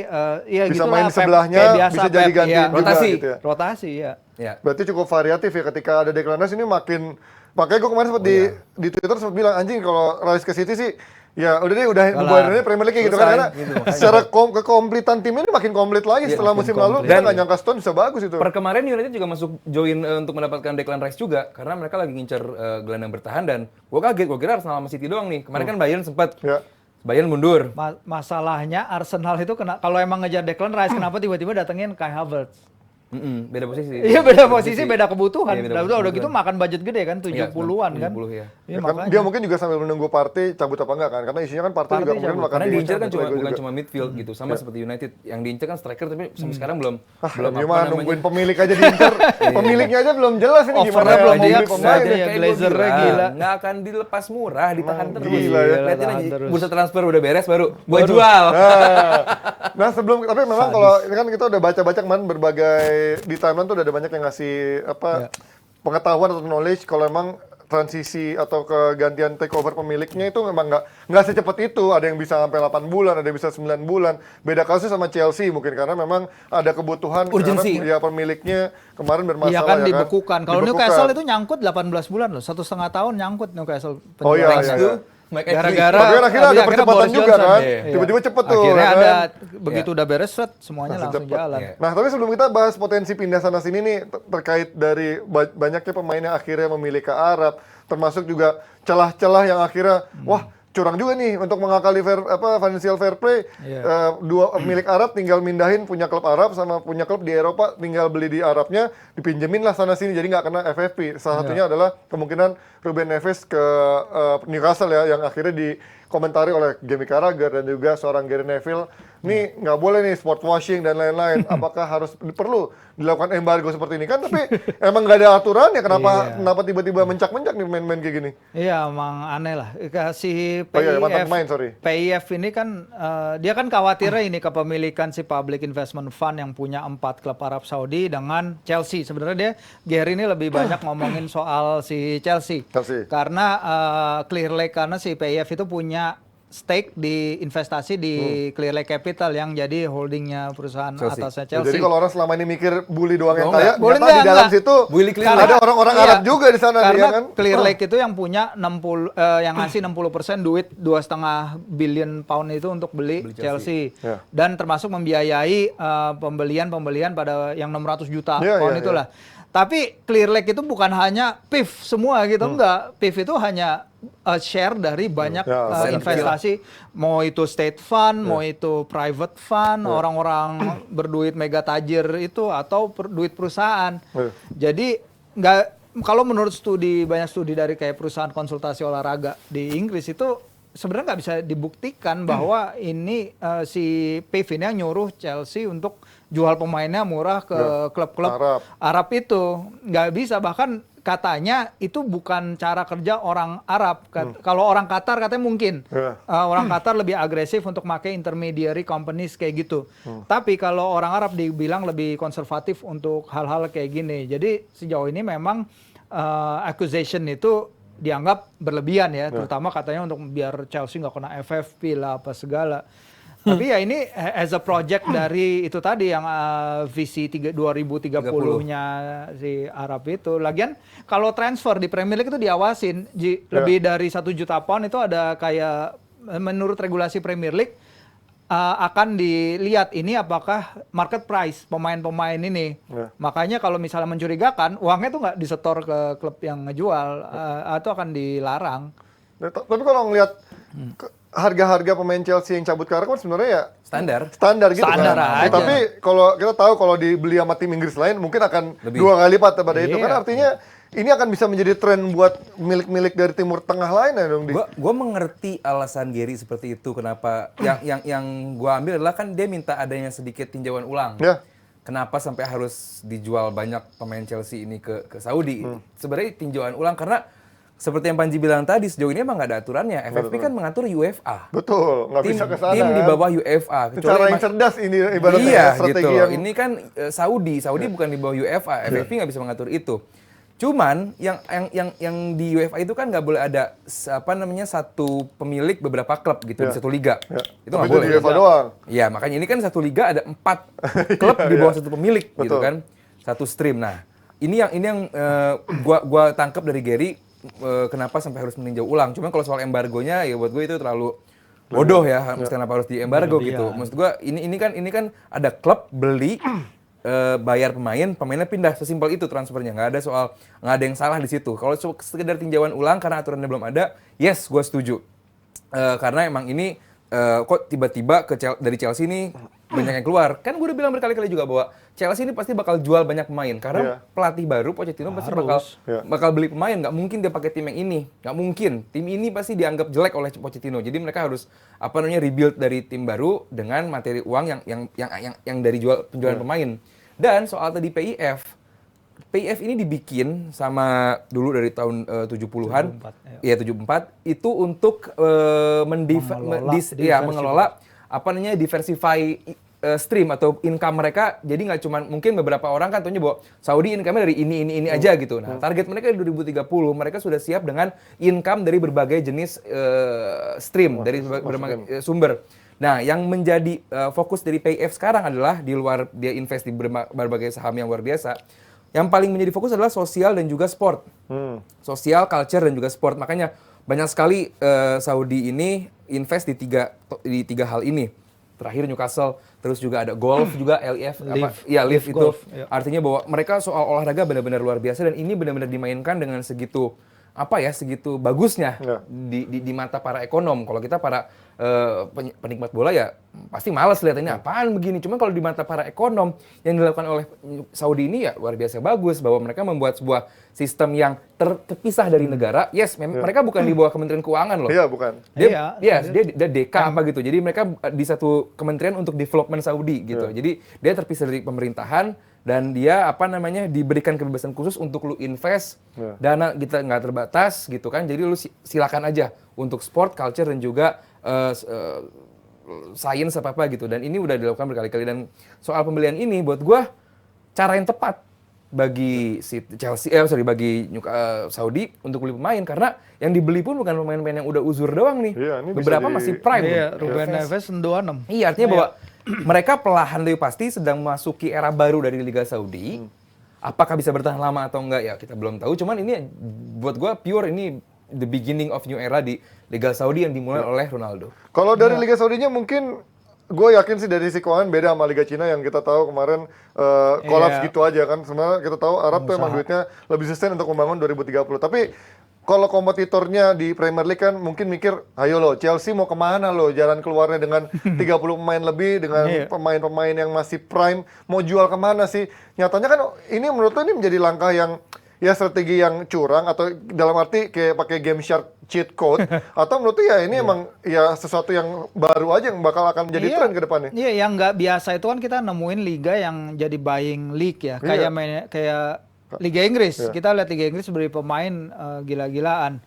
B: ya
A: Bisa
B: gitulah,
A: main
B: Pep,
A: sebelahnya,
B: kayak biasa
A: bisa jadi
B: Pep,
A: gantiin
B: iya.
A: juga
C: Rotasi.
A: gitu ya.
B: Rotasi ya.
C: Ya.
A: Berarti cukup variatif ya ketika ada Declan Rice ini makin, makanya gue kemarin sempat di Twitter sempat bilang anjing kalau Rice ke City sih ya udah deh udah bubarinnya Premier League gitu kan,
C: Selesai,
A: karena
C: gitu, makanya.
A: secara kekompletan tim ini makin komplit lagi setelah
C: makin
A: musim lalu
C: komplit.
A: kita
C: Dan-
A: nggak nyangka Stone bisa bagus itu.
C: Per kemarin United juga masuk join untuk mendapatkan Declan Rice juga karena mereka lagi ngincer gelandang bertahan dan gue kaget, gue kira Arsenal sama City doang nih. Kemarin kan Bayern sempat
A: Ya.
C: Bayern mundur.
B: Masalahnya Arsenal itu kalau emang ngejar Declan Rice, kenapa tiba-tiba datengin Kai Havertz?
C: Beda posisi.
B: Iya, beda posisi, beda kebutuhan.
C: Iya, beda
B: udah
C: kebutuhan.
B: gitu makan budget gede kan, 70-an kan.
C: 70 ya.
B: Iya,
A: Ya kan,
B: makanya.
A: dia mungkin juga sambil menunggu Partey cabut apa enggak kan, karena isinya kan Partey juga
B: Partey
A: mungkin
B: cabut.
A: akan
C: Karena diincer kan
A: cabut
C: bukan
A: juga.
C: cuma midfield gitu, sama seperti United yang diincer kan striker tapi sampai sekarang belum
A: Dia
C: apa
A: mah nungguin pemilik aja diincer. Pemiliknya aja belum jelas ini gimana
B: Overnya belum
A: mau beli
B: Ajax,
A: pemain.
B: aja ya,
C: Kayak gua
B: Glazernya
C: bilang,
B: gila.
C: nggak akan dilepas murah, ditahan
A: Emang
C: terus.
A: gila ya.
C: Lihatin
B: Tahan
C: aja,
B: terus.
C: bursa transfer udah beres baru gua jual.
A: Nah sebelum, tapi memang kalau ini kan kita udah baca-baca kemarin berbagai di timeline tuh udah ada banyak yang ngasih apa pengetahuan atau knowledge kalau emang transisi atau kegantian takeover pemiliknya itu memang nggak secepat itu. Ada yang bisa sampai 8 bulan, ada yang bisa 9 bulan. Beda kasus sama Chelsea mungkin karena memang ada kebutuhan
C: Urgensi.
A: karena ya pemiliknya kemarin bermasalah
B: Iya kan
A: ya
B: dibekukan. Kalau
A: Dibekukan.
B: Newcastle itu nyangkut 18 bulan loh, 1,5 tahun nyangkut Newcastle.
A: Oh iya,
B: penjualan.
A: iya,
C: Itu
A: iya.
C: Mike Ashley.
B: Gara-gara
A: Tapi kan akhirnya ada
B: akhirnya
A: percepatan
B: Boris
A: juga
B: Johnson.
A: kan.
C: Iya.
A: Tiba-tiba cepet tuh.
B: Akhirnya
A: ya
B: ada
A: kan?
B: begitu udah beres set, semuanya langsung
A: cepet.
B: jalan.
C: Iya.
A: Nah, tapi sebelum kita bahas potensi pindah sana sini nih terkait dari banyaknya pemain yang akhirnya memilih ke Arab, termasuk juga celah-celah yang akhirnya wah curang juga nih untuk mengakali financial fair play.
B: Iya.
A: Dua pemilik Arab tinggal mindahin punya klub Arab sama punya klub di Eropa tinggal beli di Arabnya dipinjemin lah sana sini jadi nggak kena FFP. Salah satunya adalah kemungkinan Ruben Neves ke Newcastle ya yang akhirnya dikomentari oleh Jamie Carragher dan juga seorang Gary Neville. Nih nggak boleh nih sport washing dan lain-lain. Apakah harus perlu dilakukan embargo seperti ini kan? Tapi emang nggak ada aturan ya kenapa tiba-tiba mencak-mencak nih main-main kayak gini?
B: Iya, emang aneh lah. Si
A: Oh iya, mantan pemain, sorry.
B: PIF ini kan dia kan khawatirnya ini kepemilikan si Public Investment Fund yang punya 4 klub Arab Saudi dengan Chelsea. Sebenarnya dia Gary ini lebih banyak ngomongin soal si Chelsea. Karena Clear Lake, karena si PIF itu punya stake di investasi di Clear Lake Capital yang jadi holdingnya perusahaan
C: Chelsea.
B: atasnya
A: Ya,
B: Chelsea.
A: jadi kalau orang selama ini mikir bully doang yang
C: Enggak.
A: kaya,
B: Bully
A: ternyata di
B: enggak,
A: dalam
B: enggak.
A: situ
C: Bully Clear
A: ada
C: Lake.
A: orang-orang
B: Iya.
A: Arab juga di sana
B: Karena
A: dia kan.
B: Clear Lake itu yang punya 60 yang ngasih 60% duit 2,5 billion pound itu untuk beli Chelsea.
A: Ya.
B: Dan termasuk membiayai pembelian pada yang 600 juta
A: Ya,
B: pound
A: ya,
B: itulah. Tapi Clear Lake itu bukan hanya PIF semua gitu, enggak. PIF itu hanya share dari banyak
A: Ya,
B: investasi, mau itu state fund, mau itu private fund, orang-orang berduit mega tajir itu atau duit perusahaan. Jadi nggak, kalau menurut banyak studi dari kayak perusahaan konsultasi olahraga di Inggris itu sebenarnya nggak bisa dibuktikan bahwa ini si PIF ini yang nyuruh Chelsea untuk jual pemainnya murah ke klub-klub Arab itu. Nggak bisa, bahkan katanya itu bukan cara kerja orang Arab. Kalau orang Qatar katanya mungkin. Orang Qatar lebih agresif untuk pakai intermediary companies kayak gitu. Tapi kalau orang Arab dibilang lebih konservatif untuk hal-hal kayak gini. Jadi sejauh ini memang accusation itu dianggap berlebihan ya. Terutama katanya untuk biar Chelsea nggak kena FFP lah apa segala. Tapi ya ini as a project dari itu tadi yang visi 2030-nya si Arab itu. Lagian kalau transfer di Premier League itu diawasin. Lebih dari 1 juta pound itu ada kayak menurut regulasi Premier League akan dilihat ini apakah market price pemain-pemain ini. Makanya kalau misalnya mencurigakan, uangnya tuh nggak disetor ke klub yang ngejual atau akan dilarang.
A: Tapi kalau ngelihat harga-harga pemain Chelsea yang cabut karakter kan sebenarnya ya
C: standar
A: gitu
B: Standar
A: kan.
B: aja.
A: Tapi kalau kita tahu kalau dibeli sama tim Inggris lain mungkin akan
C: Lebih.
A: 2 kali lipat daripada itu
B: Iya.
A: kan artinya ini akan bisa menjadi tren buat milik-milik dari Timur Tengah lain ya dong.
C: Gua mengerti alasan Gary seperti itu kenapa yang gua ambil adalah kan dia minta adanya sedikit tinjauan ulang.
A: Ya.
C: Kenapa sampai harus dijual banyak pemain Chelsea ini ke Saudi? Sebenarnya tinjauan ulang karena seperti yang Panji bilang tadi sejauh ini emang nggak ada aturannya. FFP kan mengatur UEFA.
A: Betul, nggak bisa ke sana.
C: Tim di
A: kan.
C: bawah UEFA.
A: Cara yang cerdas ini ibaratnya
C: Iya
A: strategi
C: gitu.
A: yang
C: Ini kan Saudi bukan di bawah UEFA. FFP nggak bisa mengatur itu. Cuman yang di UEFA itu kan nggak boleh ada satu pemilik beberapa klub gitu di satu liga.
A: Ya.
C: Itu
A: Tapi
C: nggak boleh.
A: di UEFA doang.
C: Iya makanya ini kan satu liga ada 4 klub di bawah satu pemilik gitu
A: Betul.
C: kan, satu stream. Nah ini yang gua tangkap dari Gary kenapa sampai harus meninjau ulang. Cuman kalau soal embargonya ya buat gue itu terlalu bodoh ya. Kenapa harus di embargo gitu? Maksud gue ini kan ada klub beli bayar pemainnya pindah, sesimpel itu transfernya, nggak ada yang salah di situ. Kalau sekedar tinjauan ulang karena aturannya belum ada, yes gue setuju. Karena emang ini kok tiba-tiba dari Chelsea ini banyak yang keluar. Kan gue udah bilang berkali-kali juga bahwa Chelsea ini pasti bakal jual banyak pemain karena pelatih baru Pochettino pasti bakal beli pemain. Nggak mungkin dia pakai tim yang ini, nggak mungkin. Tim ini pasti dianggap jelek oleh Pochettino. Jadi mereka harus rebuild dari tim baru dengan materi uang yang dari penjualan pemain. Dan soal tadi PIF ini dibikin sama dulu dari tahun 70-an, 74 itu untuk mengelola diversify stream atau income mereka. Jadi nggak cuma mungkin beberapa orang kan taunya bahwa Saudi income-nya dari ini aja gitu. Nah, target mereka di 2030 mereka sudah siap dengan income dari berbagai jenis stream dari berbagai sumber. Nah, yang menjadi fokus dari PIF sekarang adalah di luar dia invest di berbagai saham yang luar biasa. Yang paling menjadi fokus adalah sosial dan juga sport. Sosial, culture dan juga sport. Makanya banyak sekali Saudi ini invest di tiga hal ini. Terakhir Newcastle, terus juga ada golf juga LIV itu.
B: Golf, ya.
C: Artinya bahwa mereka soal olahraga benar-benar luar biasa dan ini benar-benar dimainkan dengan segitu bagusnya di mata para ekonom. Kalau kita para penikmat bola ya pasti malas lihat ini apaan begini. Cuma kalau di mata para ekonom yang dilakukan oleh Saudi ini ya luar biasa bagus bahwa mereka membuat sebuah sistem yang terpisah dari negara. Yes, mereka bukan di bawah Kementerian Keuangan loh.
A: Iya, bukan.
C: Dia DK apa gitu. Jadi mereka di satu kementerian untuk development Saudi gitu. Jadi dia terpisah dari pemerintahan dan dia diberikan kebebasan khusus untuk lu invest. Dana kita nggak terbatas gitu kan. Jadi lu silakan aja untuk sport, culture dan juga sains apa gitu. Dan ini udah dilakukan berkali-kali dan soal pembelian ini buat gua cara yang tepat bagi bagi Saudi untuk beli pemain karena yang dibeli pun bukan pemain-pemain yang udah uzur doang nih.
A: Iya, ini
C: beberapa masih prime.
B: Iya, Ruben Neves 26.
C: Iya, artinya bahwa mereka perlahan tapi pasti sedang memasuki era baru dari Liga Saudi. Apakah bisa bertahan lama atau enggak ya kita belum tahu. Cuman ini buat gua pure ini the beginning of new era di Liga Saudi yang dimulai oleh Ronaldo.
A: Kalau dari Liga Saudinya mungkin gue yakin sih dari sisi keuangan beda sama Liga Cina yang kita tahu kemarin kolaps gitu aja kan. Sebenarnya kita tahu Arab tuh emang duitnya lebih sustain untuk membangun 2030. Tapi kalau kompetitornya di Premier League kan mungkin mikir, ayo lo Chelsea mau kemana lo? Jalan keluarnya dengan 30 pemain lebih, dengan pemain-pemain yang masih prime, mau jual kemana sih? Nyatanya kan ini menurut lo ini menjadi langkah yang ya strategi yang curang atau dalam arti kayak pakai game shark cheat code atau menurut ya ini emang ya sesuatu yang baru aja yang bakal akan jadi tren ke depannya.
B: Iya, yang nggak biasa itu kan kita nemuin liga yang jadi buying league ya, kayak Liga Inggris. Kita lihat Liga Inggris beri pemain gila-gilaan.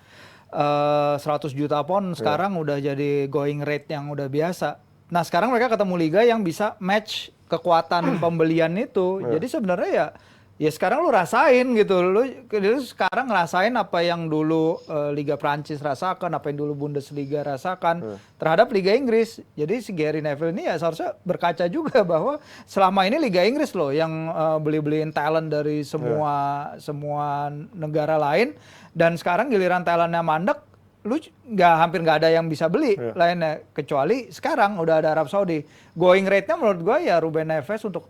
B: 100 juta pound sekarang udah jadi going rate yang udah biasa. Nah, sekarang mereka ketemu liga yang bisa match kekuatan pembelian itu. Jadi sebenarnya ya sekarang lu rasain gitu, lu sekarang ngerasain apa yang dulu Liga Prancis rasakan, apa yang dulu Bundesliga rasakan terhadap Liga Inggris. Jadi si Gary Neville ini ya seharusnya berkaca juga bahwa selama ini Liga Inggris loh yang beli-beliin talent dari semua negara lain, dan sekarang giliran talentnya mandek, lu hampir nggak ada yang bisa beli lainnya kecuali sekarang udah ada Arab Saudi. Going rate-nya menurut gua ya Ruben Neves untuk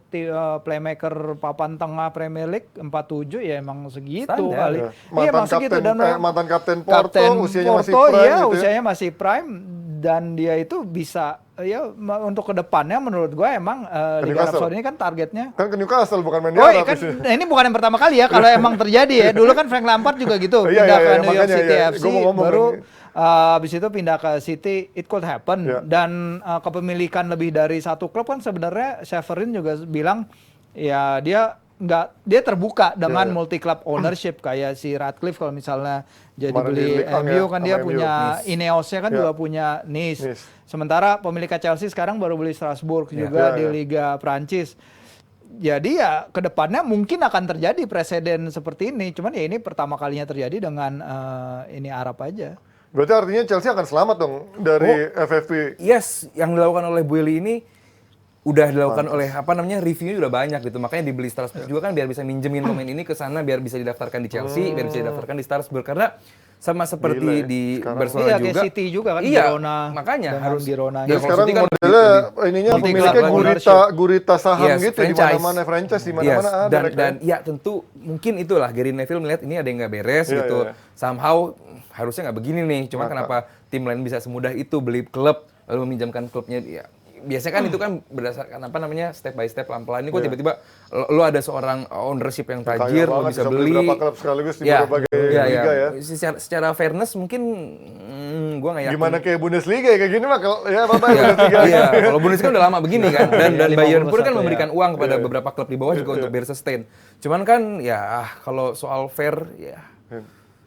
B: playmaker papan tengah Premier League 47 ya emang segitu
C: Standar.
B: kali.
A: Mantan
B: Iya emang segitu
A: kapten,
B: dan
A: mantan kapten Porto, usianya masih
B: Porto,
A: prime
B: iya,
A: gitu ya.
B: usianya masih prime dan dia itu bisa ya untuk kedepannya menurut gue emang Liga Arab
A: Newcastle.
B: Saudi ini kan targetnya.
A: Kan ke Newcastle bukan main di
B: Oh
A: Arab
B: kan
A: di sini.
B: ini bukan yang pertama kali ya kalau emang terjadi ya. Dulu kan Frank Lampard juga gitu
A: Iya,
B: pindah
A: iya,
B: ke
A: iya,
B: New York
A: makanya,
B: City
A: iya.
B: FC
A: Gua mau ngomong
B: baru
A: ini.
B: habis itu pindah ke City, it could happen.
A: Iya.
B: Dan kepemilikan lebih dari satu klub kan sebenarnya Severin juga bilang ya dia terbuka dengan
A: Iya.
B: multi club ownership kayak si Radcliffe kalau misalnya jadi
A: Kemarin di
B: beli
A: Ligue 1
B: MU
A: ya,
B: kan
A: sama
B: dia
A: MU.
B: punya
C: Nice.
B: Ineosnya kan
A: Iya.
B: juga punya Nice.
A: Nice.
B: Sementara pemilik Chelsea sekarang baru beli Strasbourg
C: Iya.
B: juga
A: Iya,
B: di
A: iya.
B: Liga Prancis. Jadi ya kedepannya mungkin akan terjadi presiden seperti ini. Cuman ya ini pertama kalinya terjadi dengan ini Arab aja.
A: Berarti artinya Chelsea akan selamat dong dari FFP.
C: Yes, yang dilakukan oleh Boehly ini udah dilakukan oleh reviewnya udah banyak gitu. Makanya dibeli Strasbourg juga kan biar bisa minjemin pemain ini ke sana biar bisa didaftarkan di Chelsea, biar bisa didaftarkan di Strasbourg karena sama seperti
A: Gila ya,
C: di
A: sekarang.
C: Barcelona
B: Iya,
C: juga.
B: kayak City juga kan,
C: iya,
B: Girona.
C: makanya
B: Dengan
C: harus
B: Girona.
C: ya,
A: Dan
C: kalau
A: sekarang
C: City kan
A: modelnya ininya
B: multi
A: pemiliknya
B: club
A: gurita saham
C: Yes,
A: gitu di
C: franchise.
A: mana-mana franchise di mana-mana
C: Yes,
A: ada
C: dan
A: mereka.
C: dan ya tentu mungkin itulah Gary Neville melihat ini ada yang nggak beres
A: Iya,
C: gitu.
A: iya, iya.
C: Somehow harusnya nggak begini nih. Cuma
A: Maka.
C: kenapa tim lain bisa semudah itu beli klub lalu meminjamkan klubnya ya. Biasanya kan itu kan berdasarkan step by step pelan-pelan. Ini kok
A: Iya.
C: tiba-tiba lo ada seorang ownership yang
A: Kaya
C: tajir, lo
A: banget,
C: bisa beli
A: berapa klub sekaligus di
C: Ya,
A: berbagai
C: ya,
A: liga ya.
C: Secara fairness mungkin gua nggak yakin.
A: Gimana kayak Bundesliga ya kayak gini mah kalau ya apa
C: Iya,
A: Bundesliga.
C: iya. Kalau Bundesliga udah lama begini kan, dan
B: Iya,
C: Bayern pun
B: 51
C: kan memberikan uang kepada
A: Iya.
C: beberapa klub di bawah juga untuk biar sustain. Cuman kan ya kalau soal fair ya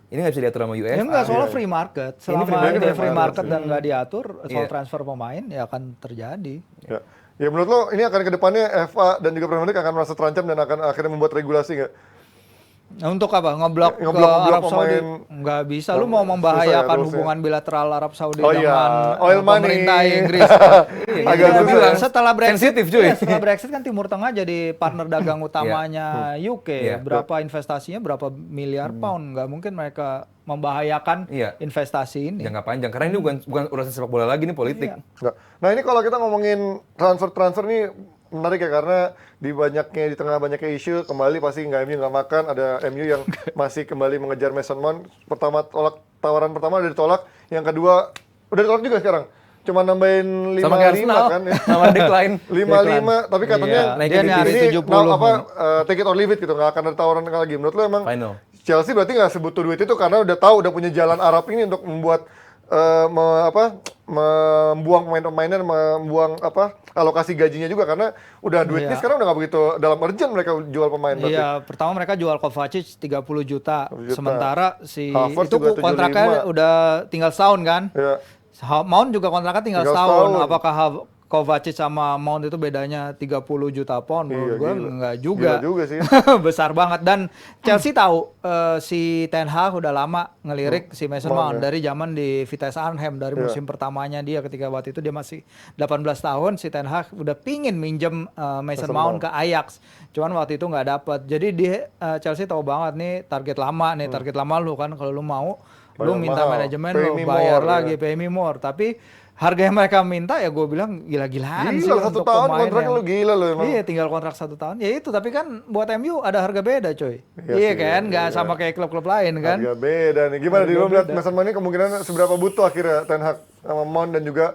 C: ini nggak bisa diatur sama UEFA.
B: Ya enggak, soalnya
A: Iya.
B: free market.
C: Ini
B: Selama
C: free market,
B: ini
A: free
B: free
A: market
B: market dan nggak diatur soal
C: Iya.
B: transfer pemain ya akan terjadi.
A: Ya. Ya menurut lo ini akan ke depannya FA dan juga Premier League akan merasa terancam dan akan akhirnya membuat regulasi nggak?
B: Nah, untuk apa? Ngeblok ke
A: Ngeblok
B: Arab Saudi?
A: pemain.
B: Nggak bisa. Lu
A: Susah
B: mau
A: ya,
B: membahayakan
A: rulesnya.
B: hubungan bilateral Arab Saudi
A: Oh iya,
B: dengan
A: oil money.
B: pemerintah Inggris.
A: Agak
B: Iya,
A: susah ya.
B: setelah Brexit,
C: Sensitif, cuy.
B: iya, setelah Brexit kan Timur Tengah jadi partner dagang utamanya UK.
C: Iya.
B: Berapa investasinya? Berapa miliar pound? Nggak mungkin mereka membahayakan
C: Iya.
B: investasi ini.
C: Jangka panjang karena ini bukan urusan sepak bola lagi, ini politik.
B: Iya.
A: Nggak. Nah ini kalau kita ngomongin transfer nih menarik ya karena di tengah banyaknya isu kembali pasti MU nggak makan, ada MU yang masih kembali mengejar Mason Mount. Tawaran pertama udah ditolak, yang kedua udah ditolak juga sekarang. Cuma nambahin 5-5
C: Sama kayak Arsenal,
A: kan ya.
C: nama decline.
A: 5-5 tapi katanya
B: Iya,
C: naikin
B: dia
C: di
B: nyari
A: ini
B: 70.
A: take it or leave it gitu, nggak akan ada tawaran lagi. Menurut lo emang
C: Final.
A: Chelsea berarti nggak sebutuh duit itu karena udah tahu udah punya jalan Arab ini untuk membuat membuang pemain-pemainnya, membuang alokasi gajinya juga karena udah duitnya
B: Iya.
A: sekarang udah nggak begitu dalam urgent mereka jual pemain berarti.
B: Iya, pertama mereka jual Kovacic 30 juta.
A: 30 juta.
B: Sementara si
A: Havertz
B: itu
A: juga
B: kontraknya
A: 75.
B: udah tinggal setahun kan?
A: Iya.
B: Mount juga kontraknya tinggal
A: Tinggal
B: setahun.
A: setahun.
B: Apakah Kovacic sama Mount itu bedanya 30 juta pound? Menurut
A: Iya,
B: gue
A: gila.
B: enggak juga.
A: Gila juga sih.
B: Besar banget. Dan Chelsea tahu si Ten Hag udah lama ngelirik si Mason
A: Mount,
B: Mount
A: ya.
B: dari zaman di Vitesse Arnhem, dari
A: Iya.
B: musim pertamanya dia ketika waktu itu dia masih 18 tahun. Si Ten Hag udah pingin minjem Mason Mount ke Ajax. Cuman waktu itu nggak dapat. Jadi Chelsea tahu banget nih target lama nih, target lama lu kan kalau lu mau lu
A: Bayar
B: minta
A: mahal.
B: manajemen
A: Pay
B: lu
A: me
B: bayar
A: more,
B: lagi,
A: ya.
B: pay me more. Tapi harga yang mereka minta ya gue bilang gila-gilaan sih
A: Gila, 1
B: untuk
A: tahun
B: pemain
A: kontraknya
B: yang-
A: lu gila lu emang.
B: Iya, tinggal kontrak 1 tahun. Ya itu, tapi kan buat MU ada harga beda, coy.
A: Iya
B: Iya
A: sih,
B: kan, nggak
A: iya.
B: sama kayak klub-klub lain kan.
A: Harga beda nih. Gimana di
B: Harga
A: lu melihat
B: beda.
A: Mason Mount ini kemungkinan seberapa butuh akhirnya Ten Hag sama Mount dan juga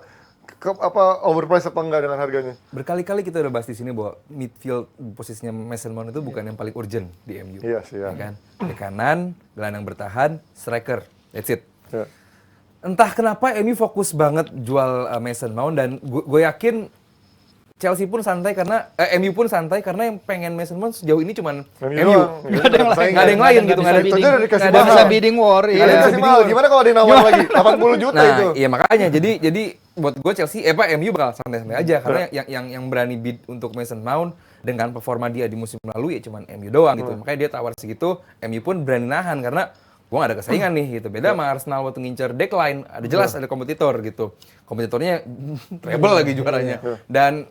A: overprice apa enggak dengan harganya?
C: Berkali-kali kita udah bahas di sini bahwa midfield posisinya Mason Mount itu bukan yang paling urgent di MU.
A: Iya sih, ya.
C: Ya kan? Di kanan, gelandang bertahan, striker. That's it.
A: Ya.
C: Entah kenapa MU fokus banget jual Mason Mount dan gue yakin Chelsea pun santai karena MU pun santai karena yang pengen Mason Mount sejauh ini cuman
A: MU
C: MU.
A: doang.
B: Nggak ada yang lain.
C: Nggak ada yang lain gitu, nggak ada
A: Itu aja udah dikasih
B: nggak ada
A: mahal.
B: bisa bidding war.
A: Iya.
B: Iya.
A: Kasih mahal. Gimana kalau dia nawar lagi? 80 juta itu.
C: Nah, iya makanya jadi buat gue Chelsea MU bakal santai-santai aja karena yang berani bid untuk Mason Mount dengan performa dia di musim lalu ya cuman MU doang gitu. Makanya dia tawar segitu, MU pun berani nahan karena gue gak ada kesaingan nih gitu. Beda sama Arsenal waktu ngincer Decline, ada jelas ada kompetitor gitu. Kompetitornya treble lagi juaranya. Dan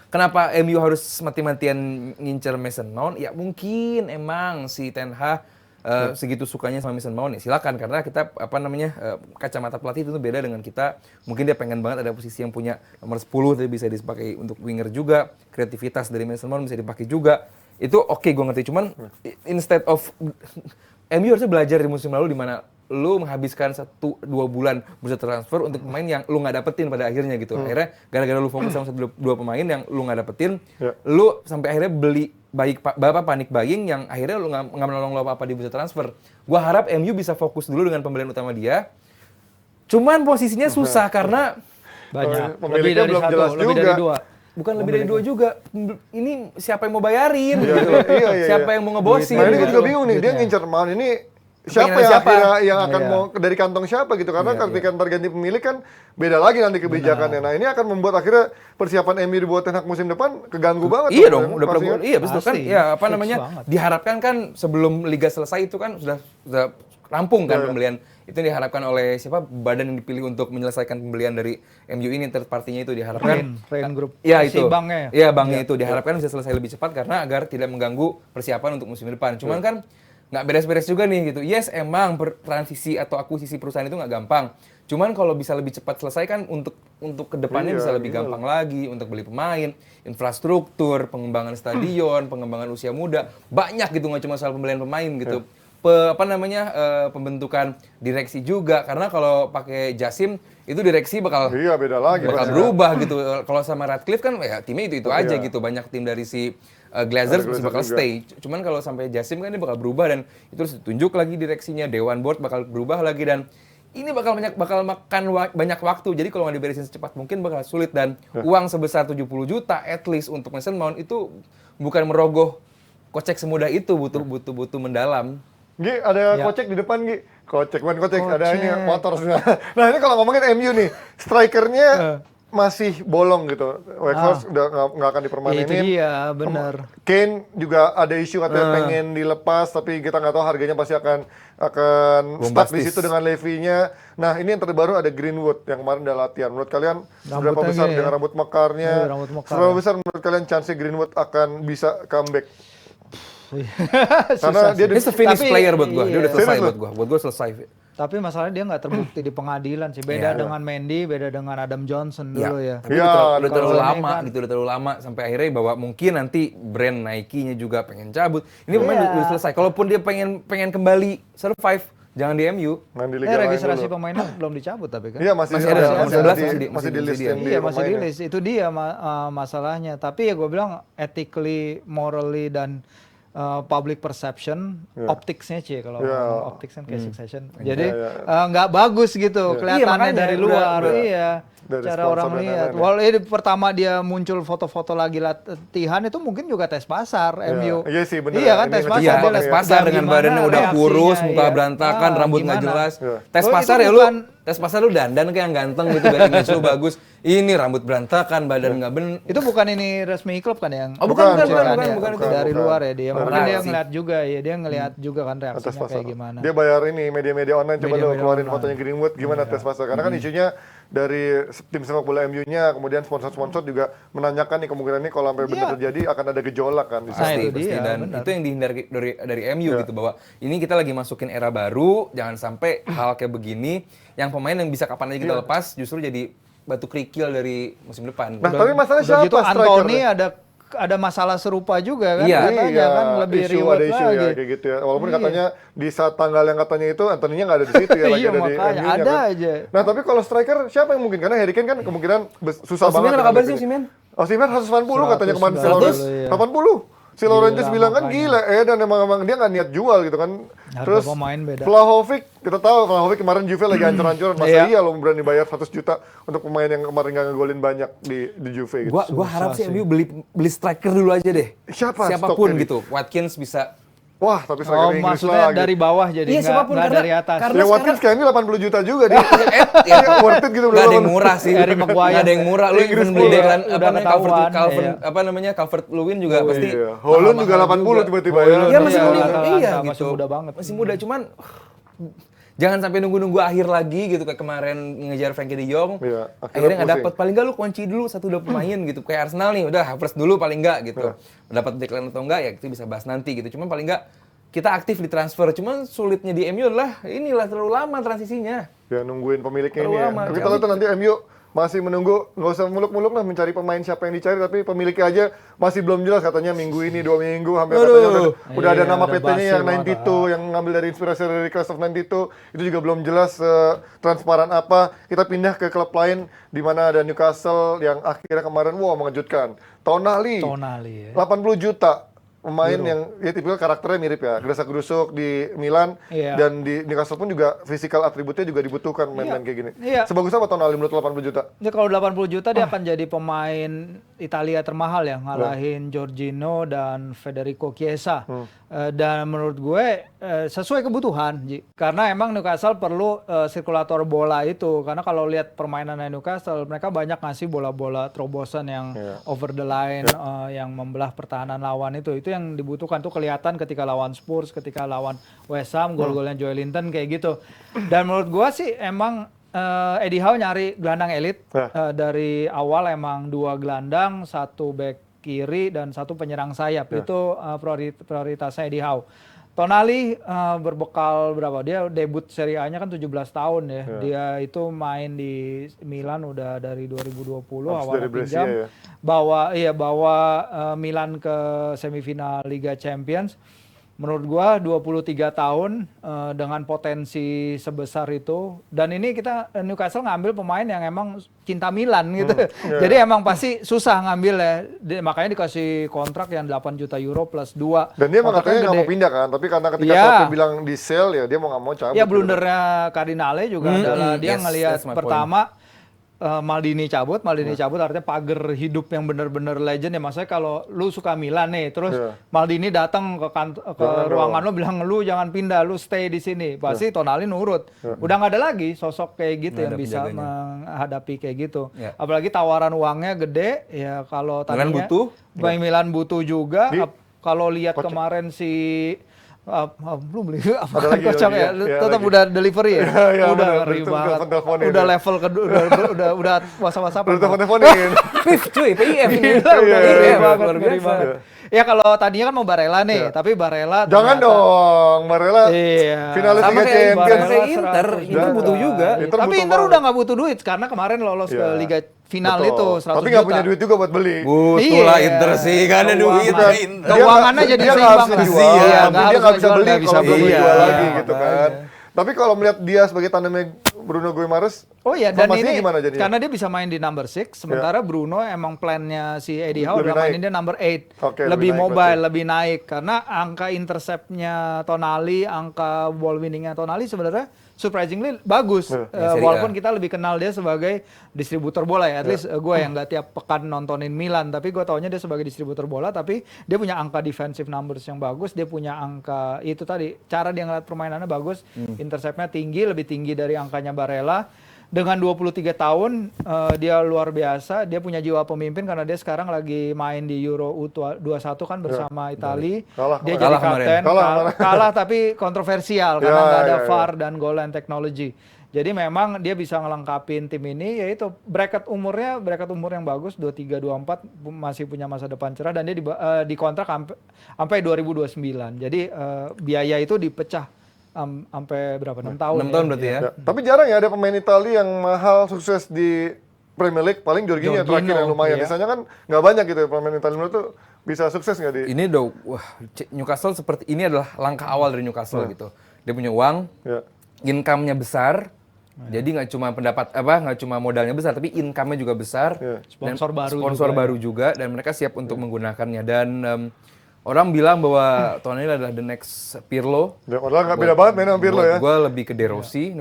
C: kenapa MU harus mati-matian ngincer Mason Mount? Ya mungkin emang si Ten Hag segitu sukanya sama Mason Mount, ya silakan, karena kita kacamata pelatih itu tuh beda dengan kita. Mungkin dia pengen banget ada posisi yang punya nomor 10 tapi bisa dipakai untuk winger juga. Kreativitas dari Mason Mount bisa dipakai juga. Itu oke, gue ngerti. Cuman instead of MU harusnya belajar di musim lalu di mana lu menghabiskan 1-2 bulan bursa transfer untuk pemain yang lu nggak dapetin pada akhirnya gitu. Akhirnya gara-gara lu fokus sama 1-2 pemain yang lu nggak dapetin, lu sampai akhirnya beli panik buying yang akhirnya lu nggak menolong lu apa-apa di bursa transfer. Gua harap MU bisa fokus dulu dengan pembelian utama dia. Cuman posisinya susah karena
B: Banyak.
A: Pemiliknya
B: Lebih dari
A: belum
B: satu,
A: jelas
B: lebih
A: juga.
B: dari 2.
C: bukan lebih dari 2 juga. Ini siapa yang mau bayarin gitu.
A: Iya.
C: Siapa yang mau ngebosin.
A: Nah ini gue
C: gitu.
A: juga bingung nih, dia ngincer Mount ini siapa
C: Pengen
A: yang
C: siapa?
A: akhirnya yang akan
B: Iya.
A: mau dari kantong siapa gitu, karena ketika ntar ganti pemilik kan beda lagi nanti kebijakannya. Nah ini akan membuat akhirnya persiapan MU dibuat Ten Hag musim depan keganggu banget.
C: Iya
A: tuh,
C: dong, udah
A: pastinya.
C: iya betul kan.
B: Pasti.
C: Ya apa
B: Fix
C: namanya?
B: banget.
C: Diharapkan kan sebelum liga selesai itu kan sudah rampung kan pembelian. Itu yang diharapkan oleh siapa badan yang dipilih untuk menyelesaikan pembelian dari MU ini, third party-nya itu diharapkan.
B: Rain Group.
C: Iya
B: Si
C: itu.
B: banknya ya?
C: Iya banknya itu diharapkan bisa selesai lebih cepat karena agar tidak mengganggu persiapan untuk musim depan. Cuman kan nggak beres-beres juga nih gitu. Yes emang transisi atau akuisisi perusahaan itu nggak gampang. Cuman kalau bisa lebih cepat selesai kan untuk kedepannya bisa lebih gampang lagi untuk beli pemain, infrastruktur, pengembangan stadion, pengembangan usia muda, banyak gitu, nggak cuma soal pembelian pemain gitu. Pembentukan direksi juga, karena kalau pakai Jasim itu direksi bakal
A: Iya beda lagi.
C: bakal
A: pastinya.
C: berubah gitu. Kalau sama Radcliffe kan ya timnya itu aja gitu. Banyak tim dari si Glazers
A: Ada
C: bakal
A: Glazer
C: stay. Cuman kalau sampai Jasim kan dia bakal berubah dan itu harus ditunjuk lagi direksinya, Dewan Board bakal berubah lagi dan ini bakal makan banyak waktu. Jadi kalau nggak diberesin secepat mungkin bakal sulit dan uang sebesar 70 juta at least untuk Mason Mount itu bukan merogoh kocek semudah itu, butuh mendalam.
A: Gi, ada
B: Ya.
A: kocek di depan Gi. Kocek, ada ini motor. Nah ini kalau ngomongin MU nih, strikernya masih bolong gitu. Weghorst udah nggak akan dipermanenin.
B: Itu dia, bener.
A: Kane juga ada isu katanya pengen dilepas, tapi kita nggak tahu harganya pasti akan stuck di
C: Bombastis.
A: situ dengan Levy-nya. Nah ini yang terbaru ada Greenwood yang kemarin udah latihan. Menurut kalian seberapa
B: Rambutnya
A: besar
B: gini
A: dengan
B: ya?
A: rambut mekarnya?
B: Iya, rambut mekar
A: Seberapa
B: ya.
A: besar menurut kalian chance Greenwood akan bisa comeback?
B: Susah
A: dia
B: sih.
C: He's a finished
B: Tapi,
C: player buat gua. Dia udah
B: iya.
C: selesai
A: Serius
C: buat gua. Buat gua selesai.
B: Tapi masalahnya dia nggak terbukti di pengadilan sih. Beda dengan Mendy, beda dengan Adam Johnson dulu ya.
C: Tapi
A: Iya,
C: udah terlalu
B: kalau ini
C: lama
B: kan-
C: gitu, udah terlalu lama sampai akhirnya bahwa mungkin nanti brand Nike-nya juga pengen cabut. Ini pemain
B: Iya.
C: udah selesai. Kalaupun dia pengen kembali survive, jangan di MU.
A: Main di liga lain
B: Registrasi
A: dulu.
B: pemainnya belum dicabut tapi kan.
A: Iya masih
C: Masih ada, nomor 11
A: masih di list yang
B: Iya masih di
A: pemainnya.
B: list, itu dia masalahnya. Tapi ya gue bilang ethically, morally dan public perception, opticsnya sih kalau
A: Iya.
B: ngomong optics kan kayak Succession. Jadi
A: Iya.
B: nggak bagus gitu kelihatannya
C: makanya
B: dari
C: udah-
B: luar.
A: udah-
B: Iya.
A: dari
B: Cara
A: sponsor
B: orang
A: dan
B: lihat.
A: lain-lain ya.
B: Walau ini pertama dia muncul foto-foto lagi latihan itu mungkin juga tes pasar MU.
A: Iya sih, bener.
B: Iya kan
A: Ini
B: tes
A: ngecek
B: pasar.
C: Iya,
B: dia
A: banget
C: tes
A: ya.
C: pasar dengan
B: gimana
C: badannya udah
B: reaksinya,
C: kurus, muka
B: iya.
C: berantakan, rambut nggak
B: Gimana?
C: jelas.
A: Iya.
C: Tes
B: Oh,
C: pasar
B: itu
C: ya
B: bukan-
C: tes pasar lu dandan kayak yang ganteng gitu, biar image lu bagus. Ini rambut berantakan, badan nggak bener.
B: Itu bukan ini resmi klub kan yang
C: Oh, bukan,
A: bukan,
C: bukan,
B: kan
C: bukan,
B: ya?
C: bukan itu.
B: Dari
A: Bukan.
B: luar ya dia. Mungkin dia
C: Reaksi.
B: ngeliat juga ya, dia ngeliat juga kan
A: tes
B: reaksinya
A: pasar.
B: kayak gimana.
A: Dia bayar ini media-media online, coba lo
B: Media-media
A: keluarin
B: online.
A: fotonya Greenwood gimana tes pasar. Karena kan isunya dari tim sepak bola MU-nya, kemudian sponsor-sponsor juga menanyakan nih kemungkinan ini kalau sampai benar terjadi akan ada gejolak kan di
B: Nah,
A: situ.
B: itu
C: Pasti,
B: dia,
C: dan
B: benar.
C: itu yang dihindari dari MU gitu, bahwa ini kita lagi masukin era baru, jangan sampai hal kayak begini yang pemain yang bisa kapan aja kita lepas justru jadi batu kerikil dari musim depan.
A: Nah, tapi masalah
B: Udah
A: siapa
B: gitu Anthony
A: strikernya?
B: ada masalah serupa juga kan
C: Iya.
B: katanya kan lebih
A: isu,
B: reward
A: ada isu
B: lagi.
A: ya kayak gitu ya. Walaupun katanya di saat tanggal yang katanya itu Anthony-nya nggak ada di situ ya, lagi
B: Iya,
A: ada di
B: makanya,
A: MU-nya
B: ada
A: kan.
B: aja.
A: Nah, tapi kalau striker siapa yang mungkin? Karena Harry Kane kan kemungkinan susah
C: Osimhen
A: banget.
C: apa
A: dengan
C: kabar
A: Harry
C: sih,
A: Kane.
C: Osimhen?
A: Osimhen 180 katanya kemarin si
B: 190,
A: Lawrence.
B: iya.
A: 80. Si Lawrence
B: Gila,
A: bilang kan
B: makanya.
A: gila dan emang dia nggak niat jual gitu kan.
B: Harga
A: Terus
B: pemain beda.
A: Vlahovic, kita tahu Vlahovic kemarin Juve lagi hancur-hancuran. Masa
B: Iya.
A: iya lo berani bayar 100 juta untuk pemain yang kemarin nggak ngegolin banyak di Juve gitu.
C: Gua harap sih MU beli striker dulu aja deh.
A: Siapa
C: Siapapun
A: stoknya
C: gitu. Watkins bisa.
A: Wah, tapi striker
B: Oh,
A: Inggris
B: maksudnya
A: lagi.
B: dari bawah jadi
C: Iya,
B: nggak
C: siapapun,
B: nggak
C: karena-
B: dari atas.
C: karena-
A: Ya Watkins kayaknya 80 juta juga dia.
C: Ya,
A: Worth it gitu.
C: Gak ada yang murah sih.
B: Harry Maguire.
C: Gak ada yang murah. Lu
A: Inggris
C: even beli
A: pula.
C: Declan,
B: Udah
C: apa namanya,
B: ketahuan,
C: Calvin,
B: iya.
C: apa namanya, Calvert Lewin juga pasti.
A: Iya. Holland juga
C: mahal
A: 80
C: juga.
A: tiba-tiba ya.
C: Iya, masih
B: Iya,
C: muda.
B: Atalanta,
C: Iya,
B: masih
C: gitu.
B: muda banget.
C: Masih muda, cuman jangan sampai nunggu-nunggu akhir lagi gitu, kayak kemarin ngejar Frankie de Jong.
A: Iya, akhirnya
C: Akhirnya nggak
A: pusing.
C: dapat. Paling nggak lu kunci dulu 1-2 pemain gitu. Kayak Arsenal nih, udah Havertz dulu paling nggak gitu. Dapat Declan atau enggak ya itu bisa bahas nanti gitu. Cuman paling nggak kita aktif di transfer. Cuman sulitnya di MU adalah inilah terlalu lama transisinya.
A: Ya nungguin pemiliknya
C: Terlalu
A: ini ya.
C: lama.
A: Tapi kita lihat nanti MU masih menunggu, nggak usah muluk-muluk lah mencari pemain siapa yang dicari, tapi pemiliknya aja masih belum jelas, katanya minggu ini, 2 minggu, hampir katanya udah ada
B: Iya,
A: nama
B: udah
A: PT-nya
B: basi
A: yang 92, yang ngambil dari inspirasi dari Class of 92, itu juga belum jelas transparan apa. Kita pindah ke klub lain, di mana ada Newcastle yang akhirnya kemarin, wow mengejutkan. Tonali
B: ya.
A: 80 juta. Pemain yang ya tipikal karakternya mirip ya, gerasa-gerusuk di Milan
B: Iya.
A: dan di Newcastle pun juga physical atributnya juga dibutuhkan main-main kayak gini.
B: Iya.
A: Sebagus apa Tonali menurut 80 juta?
B: Ya, kalau 80 juta dia akan jadi pemain Italia termahal ya, ngalahin Jorginho dan Federico Chiesa. Dan menurut gue sesuai kebutuhan, Ji. Karena emang Newcastle perlu sirkulator bola itu. Karena kalau lihat permainan Newcastle, mereka banyak ngasih bola-bola terobosan yang over the line, yang membelah pertahanan lawan itu yang dibutuhkan tuh, kelihatan ketika lawan Spurs, ketika lawan West Ham, gol-golnya Joelinton kayak gitu. Dan menurut gua sih emang Eddie Howe nyari gelandang elit dari awal, emang 2 gelandang, 1 back kiri dan 1 penyerang sayap. Itu prioritasnya Eddie Howe. Tonali berbekal berapa? Dia debut Serie A-nya kan 17 tahun ya. Dia itu main di Milan udah dari 2020 awalnya pinjam.
A: Ya.
B: Bawa Milan ke semifinal Liga Champions. Menurut gua 23 tahun dengan potensi sebesar itu, dan ini kita Newcastle ngambil pemain yang emang cinta Milan gitu. Jadi emang pasti susah ngambil ya. Makanya dikasih kontrak yang 8 juta euro plus 2.
A: Dan dia emang katanya nggak mau pindah kan, tapi karena ketika Totti bilang di sell ya dia mau nggak mau cabut.
B: Ya blundernya Cardinale juga adalah dia ngelihat pertama Maldini cabut artinya pagar hidup yang bener-bener legend ya. Maksudnya kalau lu suka Milan nih, terus Maldini datang ke ruangan lu bilang lu jangan pindah, lu stay di sini, pasti Tonali nurut. Udah nggak ada lagi sosok kayak gitu yang bisa menghadapi kayak gitu. Apalagi tawaran uangnya gede ya, kalau tadinya Milan butuh juga. Kalau lihat kemarin si belum beli apa kocak ya, tetap udah delivery ya, udah ngeri banget, udah level kedua, udah WhatsApp
A: teleponin
C: cuy, PIF ini
B: ngeri banget. Ya kalau tadinya kan mau Barella nih, tapi Barella
A: jangan dong, Barella finalis Liga Champions,
C: Inter butuh juga.
B: Tapi Inter udah nggak butuh duit karena kemarin lolos ke Liga final itu 100 juta.
A: Tapi nggak punya duit juga buat beli.
C: Butuh lah Inter sih, kan ada duit.
B: Keuangannya jadi seimbang.
A: Dia nggak bisa beli kalau belum jual lagi gitu kan. Tapi kalau melihat dia sebagai tandemnya Bruno Guimaraes,
B: dan ini
A: gimana jadinya?
B: Karena dia bisa main di number 6, sementara Bruno emang plannya si Eddie Howe udah mainin dia number 8. Lebih mobile, lebih naik. Karena angka interceptnya Tonali, angka ball winningnya Tonali sebenarnya surprisingly bagus. Walaupun kita lebih kenal dia sebagai distributor bola ya. At least gue yang nggak tiap pekan nontonin Milan, tapi gue taunya dia sebagai distributor bola. Tapi dia punya angka defensive numbers yang bagus. Dia punya angka itu tadi, cara dia ngeliat permainannya bagus. Interceptnya tinggi, lebih tinggi dari angkanya Barella. Dengan 23 tahun, dia luar biasa. Dia punya jiwa pemimpin karena dia sekarang lagi main di Euro U21 kan bersama Italia. Dia jadi kapten. Kalah tapi kontroversial karena nggak ada VAR dan goal line technology. Jadi memang dia bisa ngelengkapin tim ini, yaitu bracket umur yang bagus, 23-24, masih punya masa depan cerah, dan dia dikontrak sampai 2029. Jadi biaya itu dipecah sampai berapa? 6 tahun.
C: 6 tahun berarti ya.
A: Tapi jarang ya ada pemain Italia yang mahal sukses di Premier League. Paling Jorginho yang terakhir yang lumayan. Biasanya kan nggak banyak gitu ya pemain Italia menurut tuh bisa sukses nggak di?
C: Ini Newcastle seperti ini adalah langkah awal dari Newcastle gitu. Dia punya uang, income-nya besar. Jadi nggak cuma nggak cuma modalnya besar, tapi income-nya juga besar. Sponsor baru juga, dan mereka siap untuk menggunakannya. Dan orang bilang bahwa Tonali adalah the next Pirlo.
A: Orang nggak beda banget main sama Pirlo ya.
C: Gue lebih ke De Rossi,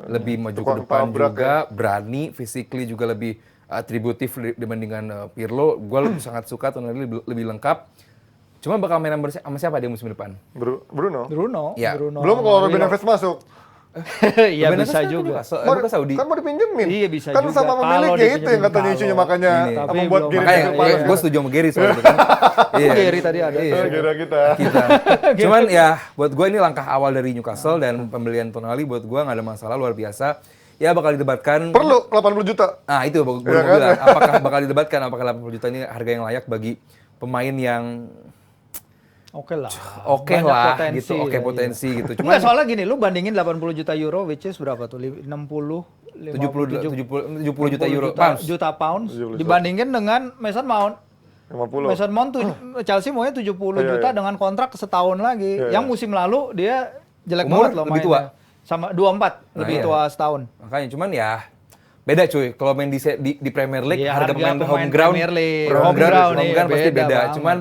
C: lebih maju ke depan juga, berani, physically juga lebih atributif dibandingkan Pirlo. Gue sangat suka Tonali lebih lengkap. Cuma bakal main sama siapa dia musim depan?
A: Bruno.
C: Ya.
A: Belum kalau Ruben Neves masuk.
B: Iya bisa juga.
C: Saudi.
A: Kan mau dipinjemin.
B: Iya bisa
A: kan
B: juga.
A: sama pemiliknya itu yang katanya isunya, makanya membuat Gary.
C: Makanya gue setuju sama Gary soal itu kan.
B: Gary tadi ada.
A: Kita.
C: Cuman ya buat gue ini langkah awal dari Newcastle, dan pembelian Tonali buat gue nggak ada masalah, luar biasa. Ya bakal didebatkan.
A: Perlu 80 juta.
C: Nah itu gue mau bilang. Apakah bakal didebatkan apakah 80 juta ini harga yang layak bagi pemain yang
B: Oke lah.
C: Oke
B: Banyak
C: lah
B: potensi,
C: gitu, oke
B: ya,
C: potensi
B: iya.
C: gitu.
B: Enggak, soalnya gini, lu bandingin 80 juta euro which is berapa tuh? 60
C: 70 juta euro
B: juta pounds
A: 70 juta.
B: dibandingin dengan Mason Mount.
A: 50.
B: Mason Mount tuh Chelsea maunya 70 juta
A: iya.
B: dengan kontrak setahun lagi.
A: Iya,
B: Yang musim lalu dia jelek
C: Umur
B: banget loh
C: lebih
B: mainnya. Sama 24, lebih
C: iya.
B: tua setahun.
C: Makanya cuman ya beda cuy. Kalau main di Premier League
B: Iya,
C: harga
B: harga
C: pemain
B: pemain
C: home ground,
B: Premier League.
C: home ground
B: Iya,
C: pasti
B: beda
C: beda.
B: banget.
C: Cuman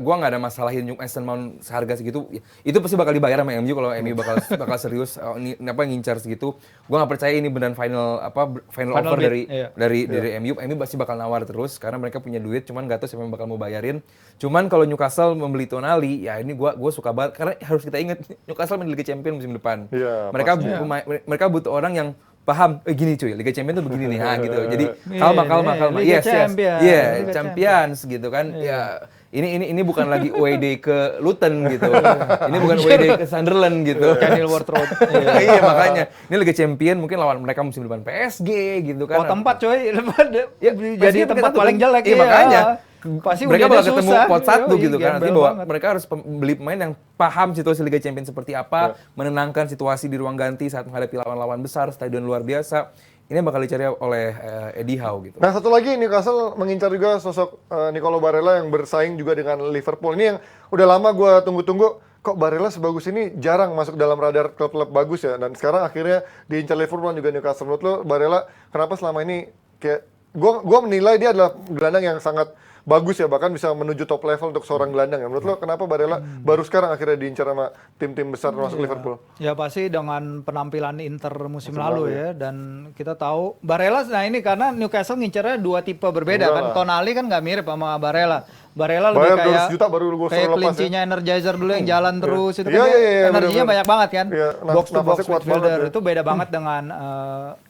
C: gua nggak ada masalahin Mason Mount seharga segitu. Itu pasti bakal dibayar sama MU kalau MU bakal serius ngincar segitu. Gua nggak percaya ini beneran final offer
B: bid,
C: dari
B: iya.
C: dari MU. MU pasti bakal nawar terus karena mereka punya duit. Cuman nggak tahu siapa yang bakal mau bayarin. Cuman kalau Newcastle membeli Tonali, ya ini gua suka banget karena harus kita ingat Newcastle main Liga Champions musim depan.
A: Iya,
C: Mereka butuh orang yang paham, gini cuy, Liga Champions tuh begini nih, gitu. Jadi kalma.
B: Liga
C: Yes.
B: Champions,
C: Iya,
B: Liga
C: Champions gitu kan. Ya, ini bukan lagi away day ke Luton gitu. Ini bukan away day ke Sunderland gitu.
B: Kenilworth Road.
C: Iya, makanya. Ini Liga Champions mungkin lawan mereka musim depan PSG gitu kan.
B: Oh, tempat coy,
C: Ya,
B: jadi
C: PSG
B: tempat
C: satu
B: paling
C: kan.
B: jelek.
C: Iya, makanya.
B: Pasti
C: Mereka
B: ujiannya
C: bakal ketemu
B: susah.
C: pot satu
B: Yoi,
C: gitu kan. Artinya
B: gembel
C: bahwa
B: banget.
C: mereka harus beli pemain yang paham situasi Liga Champions seperti apa, menenangkan situasi di ruang ganti saat menghadapi lawan-lawan besar, stadion luar biasa. Ini bakal dicari oleh Eddie Howe gitu.
A: Nah, satu lagi Newcastle mengincar juga sosok Nicolo Barella yang bersaing juga dengan Liverpool. Ini yang udah lama gue tunggu-tunggu. Kok Barella sebagus ini jarang masuk dalam radar klub-klub bagus ya. Dan sekarang akhirnya diincar Liverpool dan juga Newcastle. Menurut lo Barella kenapa selama ini kayak gue menilai dia adalah gelandang yang sangat bagus ya, bahkan bisa menuju top level untuk seorang gelandang ya. Menurut lo kenapa Barella baru sekarang akhirnya diincar sama tim-tim besar termasuk Liverpool?
B: Ya pasti dengan penampilan Inter musim lalu ya. Dan kita tahu Barella, nah ini karena Newcastle ngincernya dua tipe berbeda kan. Tonali kan nggak mirip sama Barella. Barella lebih
A: Bayar
B: kayak
A: 200 juta baru gue
B: kayak
A: suruh lepas
B: kelincinya Energizer dulu yang jalan terus itu kan
A: Iya,
B: dia
A: iya,
B: energinya
A: bener-bener.
B: banyak banget kan.
A: Iya,
B: Box to box
A: nafasnya kuat banget
B: midfielder
A: ya.
B: itu beda banget dengan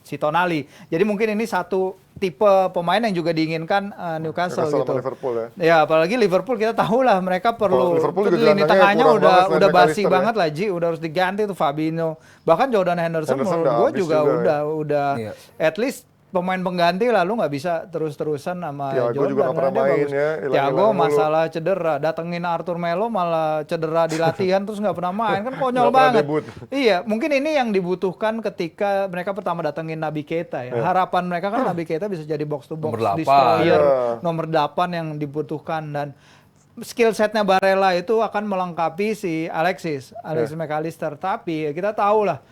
B: si Tonali. Jadi mungkin ini satu tipe pemain yang juga diinginkan Newcastle
A: Newcastle
B: gitu.
A: sama Liverpool ya.
B: Ya apalagi Liverpool kita tahu lah mereka perlu
A: Liverpool juga
B: lini
A: gelandangnya
B: tengahnya
A: kurang
B: udah
A: banget selain
B: basi
A: McAllister ya.
B: banget lah Ji, udah harus diganti tuh Fabinho. Bahkan Jordan Henderson
A: Henderson
B: menurut
A: udah
B: gue
A: habis
B: juga
A: juga
B: udah
C: Iya.
B: at least pemain pengganti lah, lu nggak bisa terus-terusan sama
A: Thiago
B: Jordan.
A: juga nggak pernah
B: karena dia
A: main
B: bagus.
A: ya,
B: Thiago
A: hilang-hilang mulu.
B: masalah cedera, datengin Arthur Melo malah cedera di latihan terus nggak pernah main, kan konyol
A: Nggak pernah
B: banget.
A: debut.
B: Iya, mungkin ini yang dibutuhkan ketika mereka pertama datengin Naby Keita ya. Harapan mereka kan Naby Keita bisa jadi box to box
C: Nomor 8.
B: destroyer,
A: Iya.
B: nomor 8 yang dibutuhkan. Dan skill setnya Barella itu akan melengkapi si Alexis McAllister. Tapi ya kita tahu lah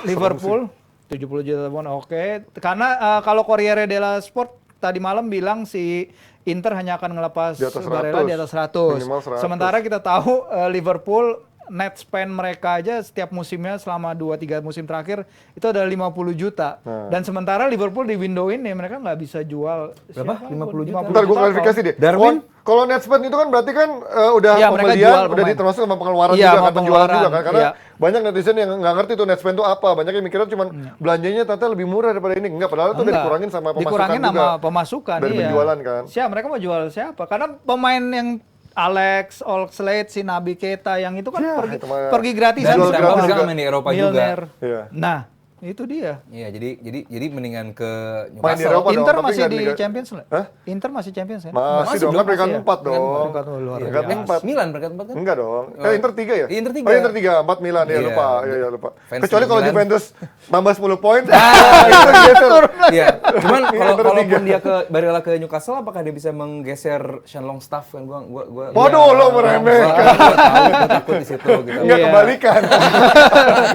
B: Liverpool 70 juta pound oke. Karena kalau Corriere della Sport tadi malam bilang si Inter hanya akan ngelepas
A: Di atas 100.
B: Barella di atas 100.
A: Minimal 100.
B: Sementara kita tahu Liverpool net spend mereka aja setiap musimnya selama 2-3 musim terakhir itu ada 50 juta. Dan sementara Liverpool di window ini mereka nggak bisa jual
C: Berapa?
B: siapa?
C: 50 juta?
A: Bentar gue klarifikasi deh.
C: Darwin?
A: Kalau net spend itu kan berarti kan udah
B: Iya, mereka
A: pembelian,
B: jual
A: udah
B: pemain.
A: termasuk sama pengeluaran
B: Iya,
A: juga
B: sama
A: kan, penjualan juga
B: pengeluaran,
A: kan. Karena
B: iya.
A: banyak netizen yang nggak ngerti tuh net spend itu apa. Banyak yang mikirnya cuma belanjanya ternyata lebih murah daripada ini. Enggak, padahal itu udah
B: Enggak.
A: dikurangin sama pemasukan
B: Dikurangin
A: juga.
B: sama pemasukan,
A: Dari
B: iya.
A: penjualan kan.
B: Siapa mereka mau jual siapa? Karena pemain yang Alex, Oxlade, si Naby Keita yang itu kan
A: Ya,
B: pergi,
A: itu mah
B: pergi gratisan.
A: dijual
C: Dan
A: gratis
C: sekarang
A: juga.
C: main di Eropa juga.
B: Milner.
A: Iya.
B: Nah, itu dia.
C: Iya, jadi mendingan ke
A: Main di
C: Newcastle.
A: Eropa dong,
B: Inter
A: tapi
B: masih
A: nggak
B: di
A: Liga-
B: Champions lah.
A: Hah?
B: Inter masih Champions ya?
A: Masih dong, kan
C: belum,
A: peringkat
B: masih ya?
A: 4 dong.
B: Peringkat luar
A: Peringkat
B: biasa.
A: 4.
C: Milan peringkat 4 kan?
A: Enggak dong. Inter 3 ya?
C: Iya, Inter 3.
A: Oh, Inter 3, 4 Milan ya,
C: Iya.
A: lupa. Iya, lupa.
C: Fans
A: Kecuali kalau
C: Milan.
A: Juventus nambah 10 poin.
B: Ah,
A: itu geser.
C: Iya, cuman
A: Inter
C: kalaupun
A: 3.
C: dia ke Barella ke Newcastle, apakah dia bisa menggeser Sean Longstaff kan? Gua
A: Waduh, lo meremehkan.
C: Gua takut di situ gitu.
A: Enggak
B: Iya.
A: kebalikan.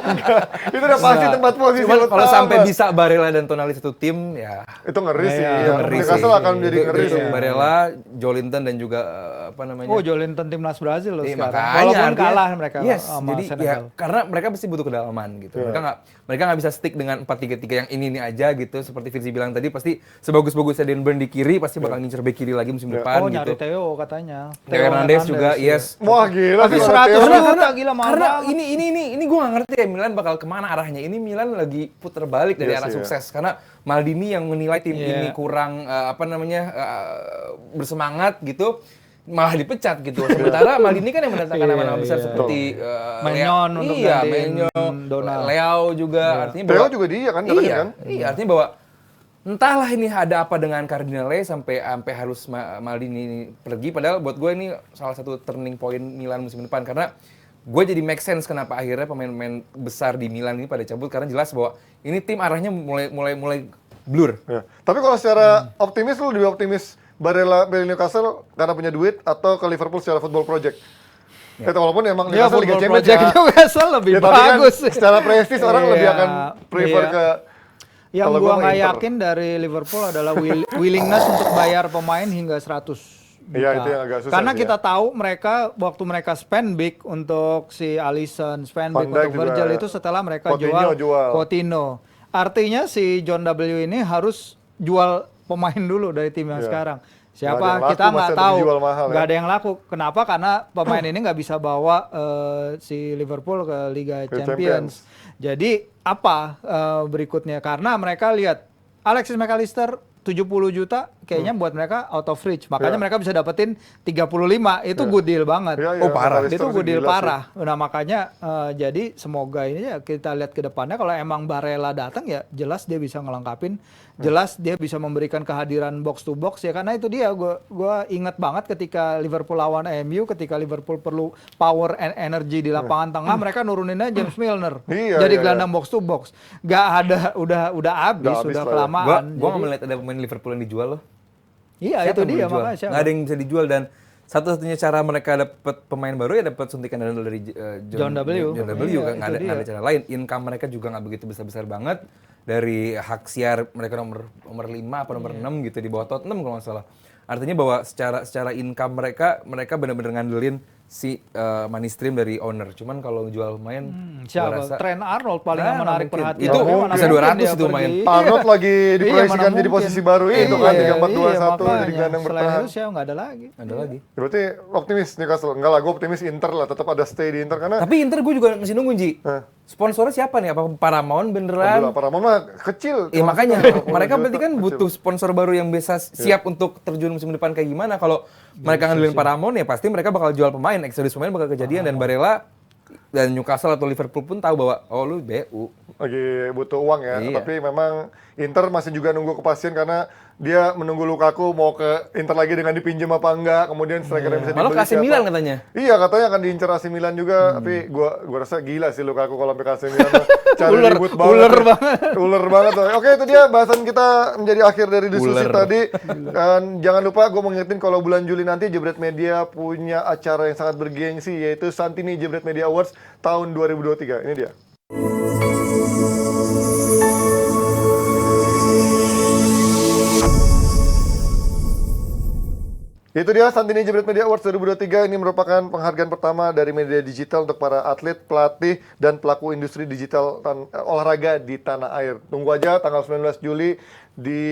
A: Enggak. Itu udah pasti tempat posisi
C: Cuman
A: lo
C: kalau
A: tahu,
C: sampai
A: Mas.
C: bisa Barella dan Tonali satu tim, ya
A: Itu ngeri sih.
B: Iya,
C: itu ngeri sih.
A: Newcastle akan menjadi
C: Itu-
A: ngeri
C: itu
A: sih.
C: Barella, Jolinton dan juga apa namanya?
B: Oh, Jolinton timnas Brazil loh
C: Iya,
B: sekarang.
C: makanya
B: Walaupun
C: artinya-
B: kalah mereka
C: yes,
B: sama
C: jadi
B: Senegal.
C: ya karena mereka pasti butuh kedalaman gitu. Mereka nggak bisa stick dengan 4-3-3 yang ini aja gitu. Seperti Virzi bilang tadi, pasti sebagus-bagusnya Dan Burn di kiri pasti bakal ngincer bek kiri lagi musim depan
B: Oh,
C: gitu.
B: nyari Theo katanya.
C: Theo Hernandez juga,
B: iya.
C: yes.
A: Wah, gila.
B: Tapi
A: sih,
B: 100
A: Theo.
B: juta gila mahal
C: Karena
B: banget.
C: ini gue gak ngerti ya Milan bakal kemana arahnya. Ini Milan lagi puter balik dari
A: Iya
C: arah
A: sih,
C: sukses karena Maldini yang menilai tim
B: Iya.
C: ini kurang bersemangat gitu, malah dipecat gitu. Sementara Maldini kan yang mendatangkan nama-nama besar
B: Iya.
C: seperti
B: Maignan untuk
C: iya,
B: gantiin
C: Maignan,
B: Donald.
C: Leao juga artinya
A: Theo
C: bahwa
A: juga dia kan, datangin
C: iya,
A: kan?
C: iya, artinya bahwa entahlah ini ada apa dengan Cardinale sampai harus Maldini pergi. Padahal buat gue ini salah satu turning point Milan musim depan, karena gue jadi make sense kenapa akhirnya pemain-pemain besar di Milan ini pada cabut, karena jelas bahwa ini tim arahnya mulai blur.
A: Ya. Tapi kalau secara optimis, lu lebih optimis Barella beli Newcastle karena punya duit atau ke Liverpool secara football project? Ya. Walaupun emang
B: Ya,
A: Newcastle Liga
B: football
A: Champions
B: project
A: ya.
B: Newcastle lebih
A: Ya, tapi kan
B: bagus.
A: secara prestis orang lebih akan prefer
B: Iya.
A: ke
B: Yang
A: kalau
B: gua
A: mah
B: nggak
A: Inter.
B: yakin dari Liverpool adalah willingness untuk bayar pemain hingga 100 juta.
A: Iya, itu yang agak susah
B: Karena
A: sih,
B: kita
A: ya.
B: tahu waktu mereka spend big untuk si Alisson, spend big
A: Van Dijk
B: untuk Virgil
A: juga.
B: itu setelah mereka
A: Coutinho jual.
B: Coutinho. Artinya si John W ini harus jual pemain dulu dari tim yang
A: Iya.
B: sekarang.
A: Nggak ada yang
B: Siapa
A: laku,
B: kita nggak
A: masih ada
B: tahu.
A: dijual mahal,
B: Nggak
A: ya.
B: ada yang laku. Kenapa? Karena pemain ini nggak bisa bawa si Liverpool ke Liga
A: Ke
B: Champions. Jadi apa berikutnya? Karena mereka lihat Alexis McAllister 70 juta kayaknya buat mereka out of reach. Makanya
A: Iya.
B: mereka bisa dapetin 35. Itu good deal banget.
A: Iya, iya,
C: Oh, parah.
A: McAllister
B: Itu
A: sih
B: good deal
A: gila sih.
B: parah. Nah, makanya jadi semoga ini ya kita lihat ke depannya kalau emang Barella datang ya jelas dia bisa ngelengkapin, jelas dia bisa memberikan kehadiran box to box ya, karena itu dia gua inget banget ketika Liverpool lawan MU, ketika Liverpool perlu power and energy di lapangan tengah, mereka nuruninnya James Milner.
A: Iya,
B: jadi
A: iya,
B: gelandang box to box. Gak ada udah habis,
A: Udah habis
B: udah
A: lah ya.
B: kelamaan.
C: Gua nggak
B: Jadi-
C: melihat ada pemain Liverpool yang dijual loh.
B: Iya,
C: Siapa
B: itu
C: yang mau
B: dia
C: dijual?
B: makanya siapa?
C: Nggak ada yang bisa dijual, dan satu-satunya cara mereka dapat pemain baru ya dapat suntikan dana dari
B: John W.
C: John W.
B: Iya,
C: kan nggak
B: itu
C: ada
B: dia.
C: cara lain. Income mereka juga nggak begitu besar banget. Dari hak siar mereka nomor 5 apa nomor 6 gitu di bawah Tottenham kalau nggak salah. Artinya bahwa secara income mereka benar-benar ngandelin si money stream dari owner. Cuman kalau jual main gua
B: Siapa?
C: rasa
B: Trent Arnold paling
C: Nah,
B: yang menarik
C: mungkin.
B: perhatian.
C: Itu
B: Tapi mana
C: bisa
B: mungkin
C: 200
B: dia
C: itu
B: pergi.
C: main.
A: Arnold lagi
B: Iya,
A: diproyeksikan
B: mana
A: jadi
B: mungkin.
A: posisi baru itu kan
B: Iya,
A: 3-4-2-1 jadi
B: makanya.
A: gelandang
B: Selain
A: bertahan.
B: itu siapa nggak ada lagi.
C: ada lagi.
A: Berarti optimis Newcastle. Enggak lah, gue optimis Inter lah, tetap ada stay di Inter karena
C: Tapi Inter gue juga masih nunggu, Ji. Sponsornya siapa nih? Apa Paramount beneran?
A: Alhamdulillah, para mama kecil.
C: Iya makanya mereka berarti kan
A: Kecil.
C: butuh sponsor baru yang bisa siap untuk terjun musim depan kayak gimana. Kalau mereka ngandelin Paramount ya pasti mereka bakal jual pemain, eksodus pemain bakal kejadian, dan Barella dan Newcastle atau Liverpool pun tahu bahwa oh lu BU.
A: Lagi butuh uang ya,
C: Iya.
A: tapi memang Inter masih juga nunggu kepastian karena dia menunggu Lukaku mau ke Inter lagi dengan dipinjam apa enggak, kemudian strikernya bisa
C: Malah
A: dibeli
C: ke AC
A: siapa.
C: Milan katanya.
A: Iya, katanya akan diincar AC Milan juga, tapi gua rasa gila sih Lukaku kalau sampai ke AC Milan. Cari
B: Ular-
A: ribut banget.
B: ular
A: ya.
B: banget.
A: Ular banget. Oke, itu dia bahasan kita menjadi akhir dari diskusi
C: Ular.
A: tadi. Dan jangan lupa gue mau ngingetin kalau bulan Juli nanti Jebret Media punya acara yang sangat bergengsi yaitu Santini Jebret Media Awards tahun 2023. Ini dia. Itu dia Santini Jebret Media Awards 2023. Ini merupakan penghargaan pertama dari media digital untuk para atlet, pelatih, dan pelaku industri digital olahraga di tanah air. Tunggu aja tanggal 19 Juli di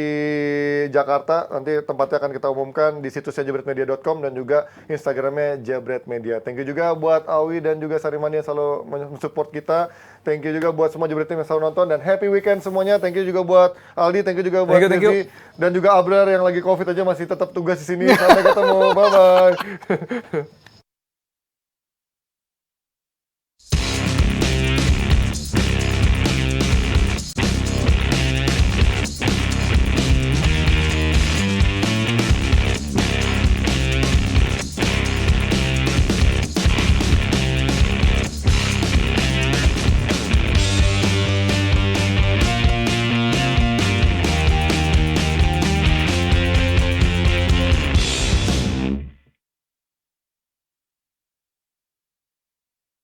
A: Jakarta. Nanti tempatnya akan kita umumkan di situsnya jebretmedia.com dan juga Instagramnya Jebret Media. Thank you juga buat Awi dan juga Sarimani yang selalu mensupport kita. Thank you juga buat semua Jebret Team yang selalu nonton dan happy weekend semuanya. Thank you juga buat Aldi, thank you juga buat
C: Thank you.
A: Devi dan juga Abrar yang lagi COVID aja masih tetap tugas di sini. Sampai ketemu, bye bye.